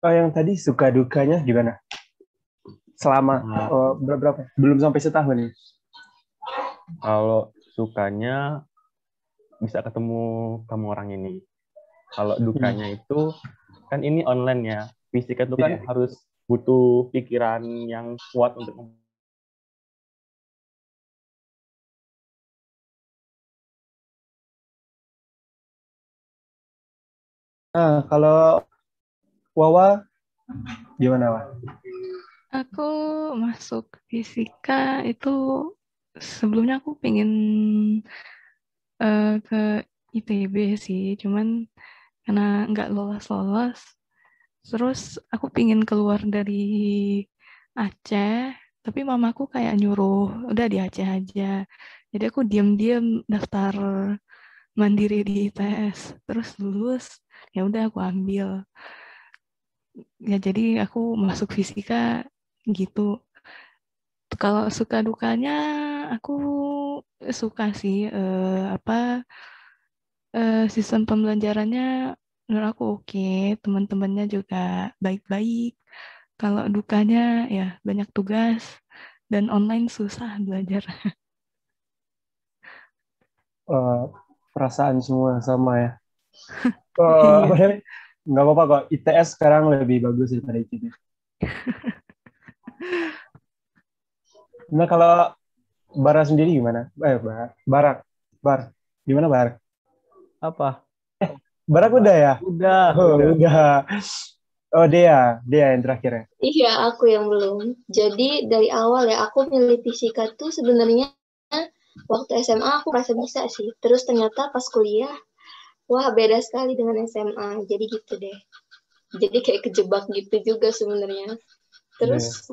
Oh, yang tadi suka dukanya gimana? Selama berapa? Belum sampai setahun ya? Kalau sukanya bisa ketemu kamu orang ini. Kalau dukanya itu kan ini online ya. Fisika itu kan harus butuh pikiran yang kuat untuk Nah, kalau Wawa gimana, Wak? Aku masuk fisika itu sebelumnya aku pengen ke ITB sih, cuman karena nggak lolos-lolos, terus aku pengen keluar dari Aceh, tapi mamaku kayak nyuruh udah di Aceh aja. Jadi aku diam-diam daftar mandiri di ITS, terus lulus, ya udah aku ambil. Ya jadi aku masuk fisika gitu. Kalau suka dukanya aku suka sih sistem pembelajarannya menurut aku oke, teman-temannya juga baik-baik. Kalau dukanya ya banyak tugas dan online susah belajar. Perasaan semua sama ya. Nggak apa-apa kok. ITS sekarang lebih bagus daripada ITB. Nah, kalau Bara sendiri gimana? Bar. Gimana, Bar? apa? Barak udah ya? Udah. Udah. Oh, Dea yang terakhir ya? Iya, aku yang belum. Jadi dari awal ya, aku milih fisika tuh sebenarnya waktu SMA aku merasa bisa sih. Terus ternyata pas kuliah, wah beda sekali dengan SMA. Jadi gitu deh. Jadi kayak kejebak gitu juga sebenarnya. Terus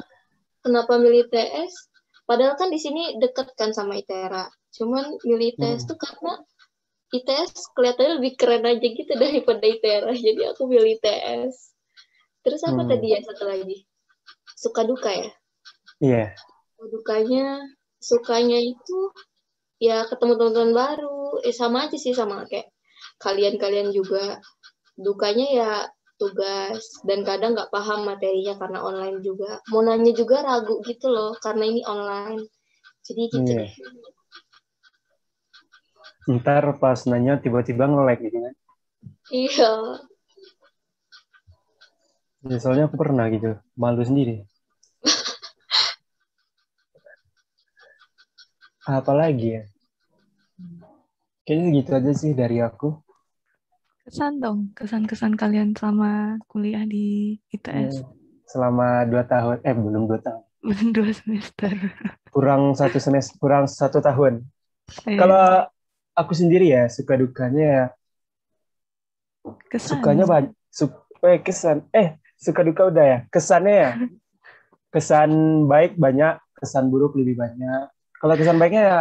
kenapa milih ITS? Padahal kan di sini deket kan sama ITERA. Cuman milih ITS tuh karena ITS kelihatannya lebih keren aja gitu daripada ITERA. Jadi aku milih ITS. Terus apa tadi ya satu lagi? Suka duka ya? Iya. Sukanya itu ya ketemu teman-teman baru. Sama aja sih sama kayak kalian juga. Dukanya ya tugas dan kadang nggak paham materinya karena online juga. Mau nanya juga ragu gitu loh karena ini online. Jadi gitu deh. Ntar pas nanya tiba-tiba nge-lag gitu kan? Iya. Ya, soalnya aku pernah gitu, malu sendiri. Apalagi ya? Kayaknya gitu aja sih dari aku. Kesan dong, kesan-kesan kalian selama kuliah di ITS. Selama 2 tahun, belum 2 tahun. Belum 2 semester. Kurang 1 semester, kurang 1 tahun. Kalau aku sendiri ya, suka dukanya ya. Kesan. Sukanya banyak. Kesan. Suka duka udah ya. Kesannya ya. Kesan baik banyak, kesan buruk lebih banyak. Kalau kesan baiknya ya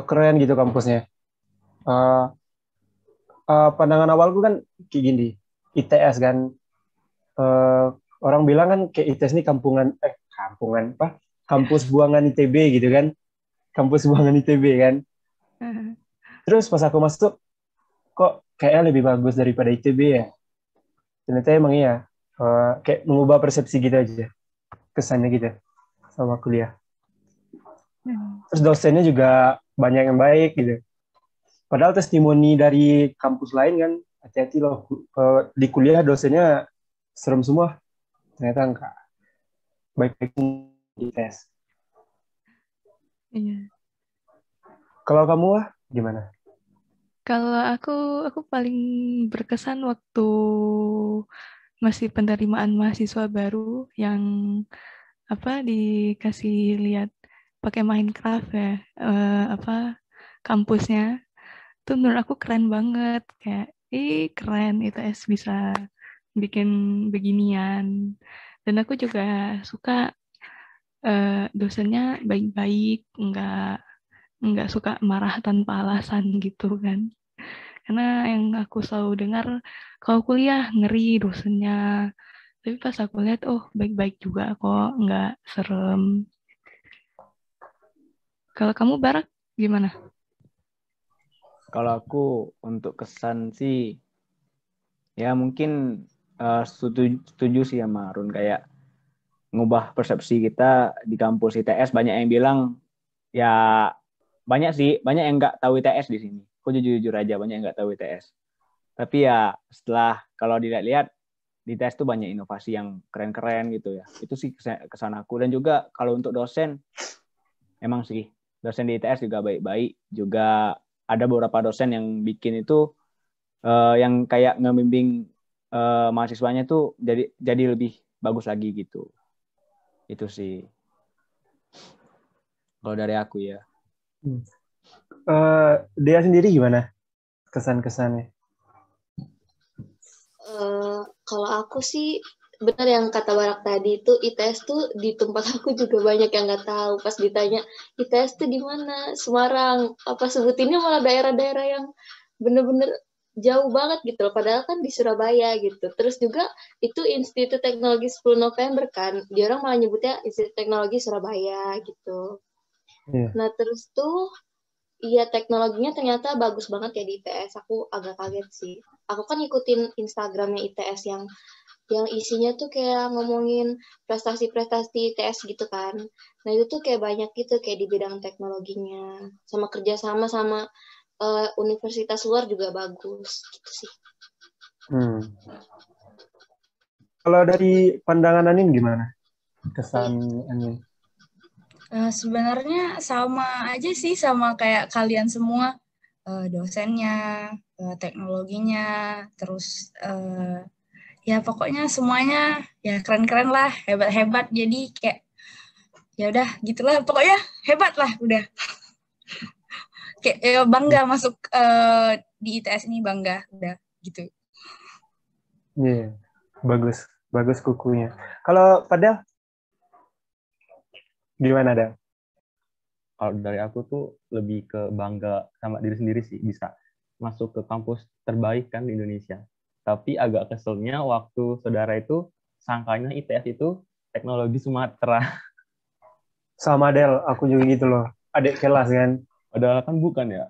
keren gitu kampusnya. Pandangan awalku kan kayak gini, ITS kan, orang bilang kan kayak ITS ini kampus buangan ITB gitu kan, kampus buangan ITB kan. Terus pas aku masuk, kok kayaknya lebih bagus daripada ITB ya. Ternyata emang iya, kayak mengubah persepsi gitu aja, kesannya gitu sama kuliah. Terus dosennya juga banyak yang baik gitu. Padahal testimoni dari kampus lain kan, hati-hati loh, di kuliah dosennya serem semua. Ternyata enggak. Baik-baik di tes. Iya. Kalau kamu gimana? Kalau aku paling berkesan waktu masih penerimaan mahasiswa baru yang dikasih lihat pakai Minecraft ya, kampusnya. Itu menurut aku keren banget, kayak keren ITS bisa bikin beginian. Dan aku juga suka dosennya baik-baik, nggak suka marah tanpa alasan gitu kan. Karena yang aku selalu dengar, kalau kuliah ngeri dosennya, tapi pas aku lihat, oh baik-baik juga kok, nggak serem. Kalau kamu Barak gimana? Kalau aku untuk kesan sih, ya mungkin setuju sih sama Arun, kayak ngubah persepsi kita di kampus ITS. Banyak yang bilang, ya banyak yang nggak tahu ITS di sini. Aku jujur aja, banyak yang nggak tahu ITS. Tapi ya setelah kalau dilihat-lihat, di ITS tuh banyak inovasi yang keren-keren gitu ya. Itu sih kesan aku. Dan juga kalau untuk dosen, emang sih dosen di ITS juga baik-baik. Juga ada beberapa dosen yang bikin itu yang kayak ngembimbing mahasiswanya tuh jadi lebih bagus lagi gitu. Itu sih kalau dari aku ya. Dia sendiri gimana kesan-kesannya? Kalau aku sih benar yang kata Barak tadi itu ITS tuh di tempat aku juga banyak yang nggak tahu. Pas ditanya ITS tuh di mana, Semarang, apa sebutinnya malah daerah-daerah yang bener-bener jauh banget gitu loh. Padahal kan di Surabaya gitu. Terus juga itu Institut Teknologi 10 November kan. Dia orang malah nyebutnya Institut Teknologi Surabaya gitu. Yeah. Nah terus tuh iya teknologinya ternyata bagus banget ya di ITS. Aku agak kaget sih. Aku kan ikutin Instagramnya ITS yang isinya tuh kayak ngomongin prestasi-prestasi ITS gitu kan. Nah itu tuh kayak banyak gitu kayak di bidang teknologinya. Sama kerjasama sama universitas luar juga bagus gitu sih. Kalau dari pandangan Anin gimana? Kesan Anin? Sebenarnya sama aja sih sama kayak kalian semua, dosennya, teknologinya, terus ya pokoknya semuanya ya keren-keren lah, hebat-hebat. Jadi kayak ya udah gitulah, pokoknya hebat lah udah. Kayak bangga masuk di ITS ini, bangga udah gitu. Iya, bagus kukunya. Kalau pada gimana dah? Kalau dari aku tuh lebih ke bangga sama diri sendiri sih, bisa masuk ke kampus terbaik kan di Indonesia. Tapi agak keselnya waktu saudara itu sangkanya ITS itu teknologi Sumatera. Sama Del, aku juga gitu loh. Adik kelas kan. Padahal kan bukan ya.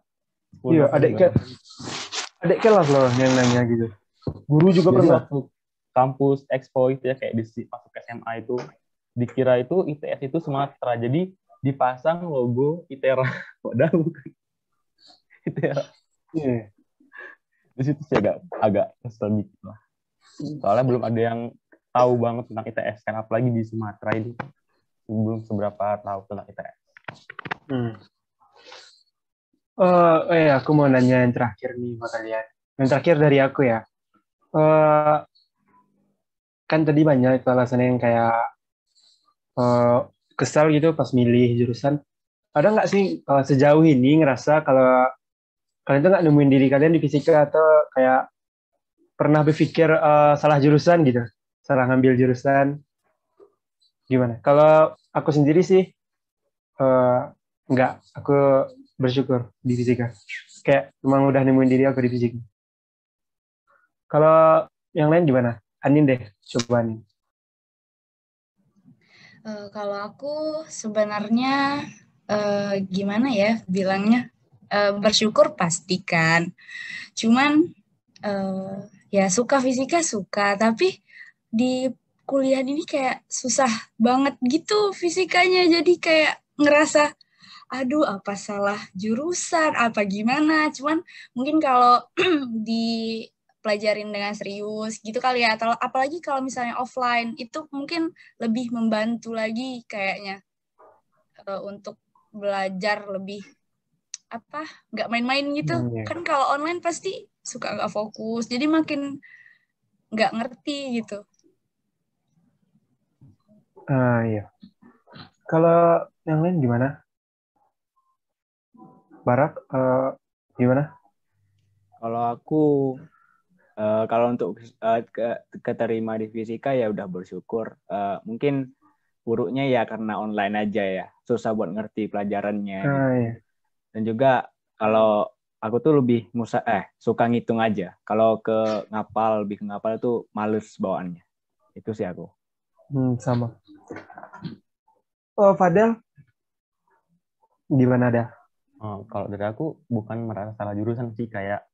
Iya, adik kelas loh yang nanya gitu. Guru juga jadi pernah. Waktu kampus expo itu ya, kayak masuk SMA itu, dikira itu ITS itu Sumatera. Jadi dipasang logo ITERA. Padahal bukan ITERA. Iya. Di situ sih agak kesel dikit lah. Soalnya belum ada yang tahu banget tentang ITS kan, apalagi di Sumatera ini belum seberapa tahu tentang ITS. Aku mau nanya yang terakhir nih sama kalian. Yang terakhir dari aku ya. Kan tadi banyak itu alasan yang kayak kesal gitu pas milih jurusan. Ada nggak sih sejauh ini ngerasa kalau kalian tuh nggak nemuin diri kalian di fisika atau kayak pernah berpikir salah jurusan gitu, salah ngambil jurusan, gimana? Kalau aku sendiri sih nggak, aku bersyukur di fisika. Kayak emang udah nemuin diri aku di fisika. Kalau yang lain gimana? Anin deh, coba Anin. Kalau aku sebenarnya gimana ya bilangnya, bersyukur pasti kan. Cuman ya suka fisika suka, tapi di kuliah ini kayak susah banget gitu fisikanya. Jadi kayak ngerasa aduh apa salah jurusan apa gimana. Cuman mungkin kalau dipelajarin dengan serius gitu kali ya, atau apalagi kalau misalnya offline itu mungkin lebih membantu lagi kayaknya untuk belajar lebih nggak main-main gitu. Iya. Kan kalau online pasti suka nggak fokus, jadi makin nggak ngerti gitu. Iya. Kalau yang lain gimana? Barak, gimana? Kalau aku kalau untuk keterima di fisika ya udah bersyukur. Mungkin buruknya ya karena online aja ya, susah buat ngerti pelajarannya gitu. Iya. Dan juga kalau aku tuh lebih suka ngitung aja. Kalau lebih ke ngapal tuh males bawaannya. Itu sih aku. Sama. Oh, Fadel, gimana dah? Kalau dari aku bukan merasa salah jurusan sih, kayak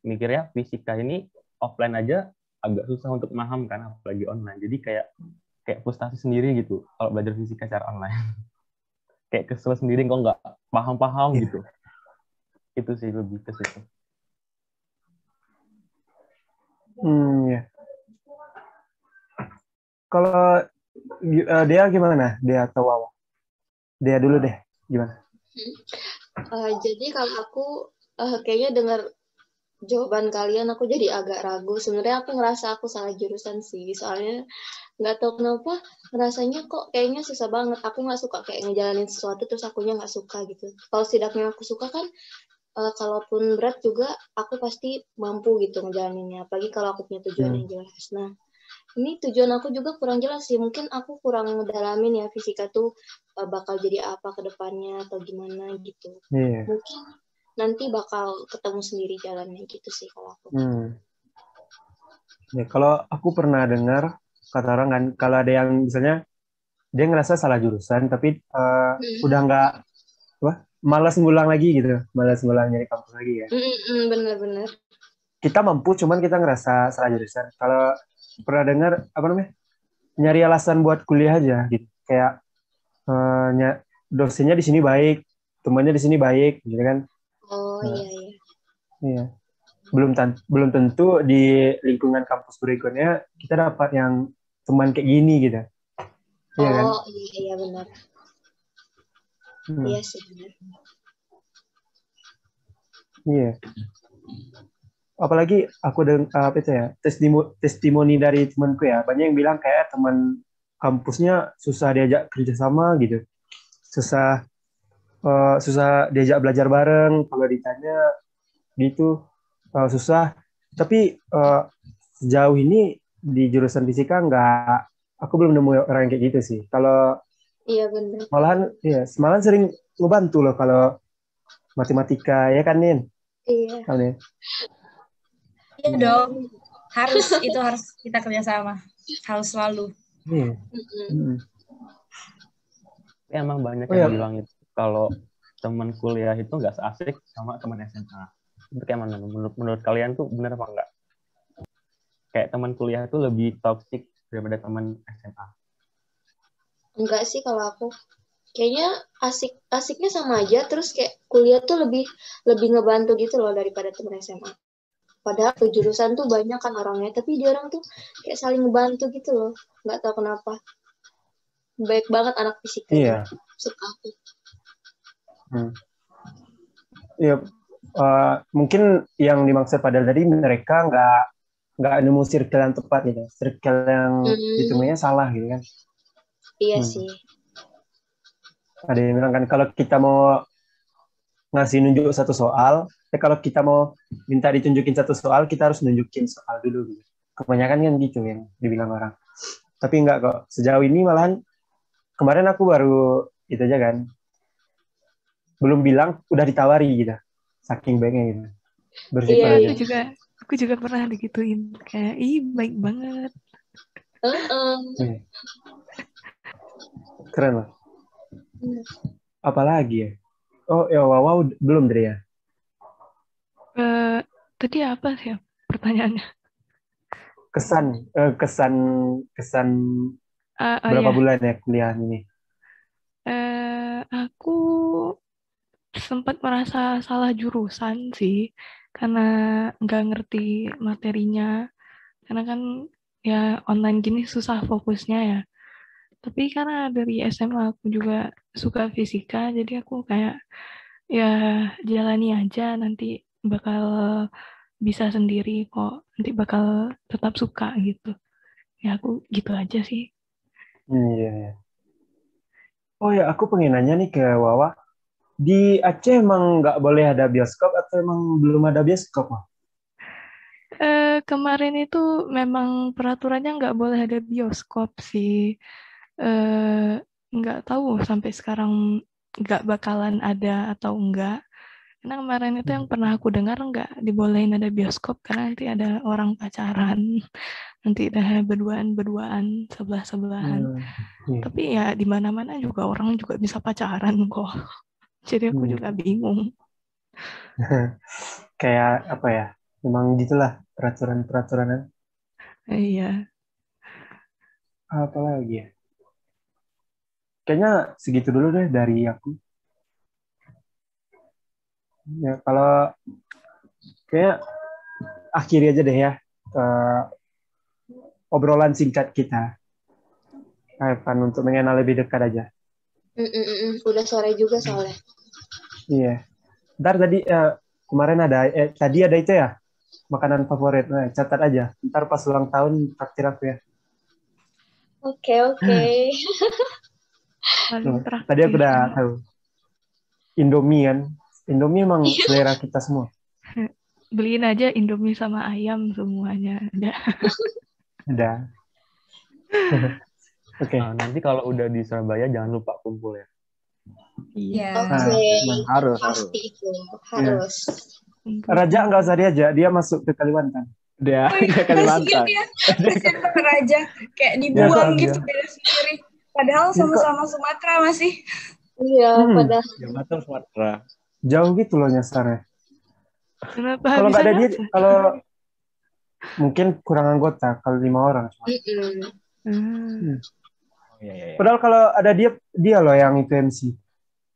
mikirnya fisika ini offline aja agak susah untuk paham kan, apalagi online. Jadi kayak frustasi sendiri gitu kalau belajar fisika secara online. Kayak kesel sendiri kok nggak paham-paham Iya. gitu. Itu sih lebih ke situ. Ya. Kalau dia gimana? Dia atau Wawa? Dia dulu deh, gimana? Jadi kalau aku kayaknya dengar jawaban kalian aku jadi agak ragu. Sebenarnya aku ngerasa aku salah jurusan sih. Soalnya nggak tahu kenapa rasanya kok kayaknya susah banget. Aku nggak suka kayak ngejalanin sesuatu terus akunya nggak suka gitu. Kalau setidaknya aku suka kan, kalaupun berat juga aku pasti mampu gitu ngejalaninnya. Apalagi kalau aku punya tujuan yang jelas. Nah, ini tujuan aku juga kurang jelas sih. Mungkin aku kurang ngedalamin ya fisika tuh bakal jadi apa ke depannya atau gimana gitu. Iya. Mungkin nanti bakal ketemu sendiri jalannya gitu sih kalau aku. Ya, kalau aku pernah dengar kata orang kan, kalau ada yang misalnya dia ngerasa salah jurusan, tapi udah nggak, malas ngulang lagi gitu, malas ngulang nyari kampus lagi ya. Bener-bener. Kita mampu, cuman kita ngerasa salah jurusan. Kalau pernah dengar nyari alasan buat kuliah aja gitu, kayak dosennya di sini baik, temannya di sini baik, gitu kan? Oh iya. Iya. Belum tentu di lingkungan kampus berikutnya kita dapat yang teman kayak gini gitu. Iya kan? Oh iya benar. Iya sih benar. Iya. Apalagi aku testimoni dari temanku ya, banyak yang bilang kayak teman kampusnya susah diajak kerjasama gitu, susah diajak belajar bareng, kalau ditanya gitu susah. Tapi sejauh ini di jurusan fisika aku belum nemu orang yang kayak gitu sih. Kalau iya benar. malahan sering ngebantu loh kalau matematika ya kan, Nin? Iya. Kan, Nin? Iya dong, itu harus kita kerjasama, harus selalu. Iya. Ya, emang banyak yang bilang itu kalau teman kuliah itu nggak seasik sama teman SMA. Itu kayak mana? Menurut kalian tuh benar apa enggak? Kayak teman kuliah itu lebih toksik daripada teman SMA? Enggak sih kalau aku. Kayaknya asiknya sama aja, terus kayak kuliah tuh lebih ngebantu gitu loh daripada teman SMA. Padahal jurusan tuh banyak kan orangnya, tapi dia orang tuh kayak saling ngebantu gitu loh. Nggak tahu kenapa. Baik banget anak fisika. Iya. Suka aku. Iya. Mungkin yang dimaksud padahal tadi mereka nggak nemu circle yang tepat gitu. Circle yang ditemuinya salah gitu kan. Iya sih. Ada yang bilang kan kalau kita mau ngasih nunjuk satu soal, kalau kita mau minta ditunjukin satu soal, kita harus nunjukin soal dulu gitu. Kebanyakan kan gitu yang dibilang orang. Tapi enggak kok. Sejauh ini malahan kemarin aku baru itu aja kan. Belum bilang udah ditawari gitu. Saking baiknya gitu. Bersyukur aja. Aku juga pernah digituin. Kayak, baik banget. Keren loh. Apalagi ya? Oh ya, Wawa belum dari ya? Tadi apa sih pertanyaannya? Kesan berapa bulan ya kuliah ini? Aku sempat merasa salah jurusan sih, karena nggak ngerti materinya. Karena kan ya online gini susah fokusnya ya. Tapi karena dari SMA aku juga suka fisika, jadi aku kayak Ya jalani aja, nanti bakal bisa sendiri kok, nanti bakal tetap suka gitu. Ya aku gitu aja sih. Iya, iya. Oh ya, aku pengen nanya nih ke Wawa. Di Aceh emang nggak boleh ada bioskop atau emang belum ada bioskop, Wak? Kemarin itu memang peraturannya nggak boleh ada bioskop sih. Eh, nggak tahu sampai sekarang nggak bakalan ada atau enggak. Karena kemarin itu yang pernah aku dengar nggak dibolehin ada bioskop karena nanti ada orang pacaran, nanti ada berduaan-berduaan, sebelah-sebelahan. Iya. Tapi ya di mana-mana juga orang juga bisa pacaran kok. Jadi aku juga bingung. Kayak apa ya? Memang gitulah peraturan-peraturan. Iya. Apa lagi ya? Kayaknya segitu dulu deh dari aku. Ya, kalau kayak akhiri aja deh ya obrolan singkat kita. Evan, untuk mengenal lebih dekat aja. Udah sore juga soalnya. Iya. Ntar kemarin tadi ada itu ya, makanan favorit. Nah, catat aja. Ntar pas ulang tahun traktir aku ya. Oke. Tadi aku udah tahu. Indomie kan. Indomie emang selera kita semua. Beliin aja Indomie sama ayam semuanya. Udah. Oke. Nanti kalau udah di Surabaya jangan lupa kumpul ya. Iya. Oke. Harus. Pasti itu. Harus. Raja nggak usah diajak, dia masuk ke Kalimantan. Dia Kalimantan. Presenter Raja kayak dibuang gitu beda sendiri. Padahal sama-sama Sumatera masih. Iya, padahal. Kalimantan Sumatera. Jauh gitu loh nyasarnya. Kenapa Kalau nggak ada dia, nyasar? kalau mungkin kurang anggota, kalau 5 orang. Iya. Padahal kalau ada dia loh yang itu MC.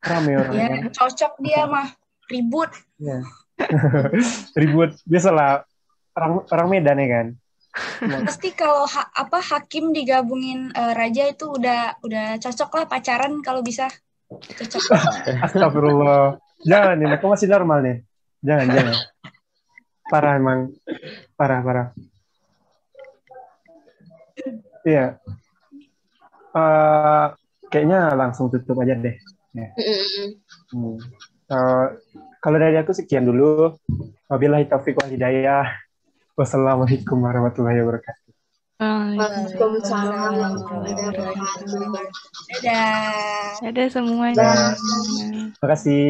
Rame orang. Ya, cocok dia mah. Ribut. Ya. Ribut. Biasalah orang Medan ya kan. Pasti kalau Hakim digabungin Raja itu udah cocok lah pacaran kalau bisa. Cocok. Astagfirullah. Jangan nih, aku masih normal nih. Jangan. Parah emang. Parah. Iya. Kayaknya langsung tutup aja deh. Ya. Kalau dari aku sekian dulu. Wabillahi taufiq wal hidayah. Wassalamualaikum warahmatullahi wabarakatuh. Waalaikumsalam warahmatullahi wabarakatuh. Dadah. Dadah semuanya. Terima kasih.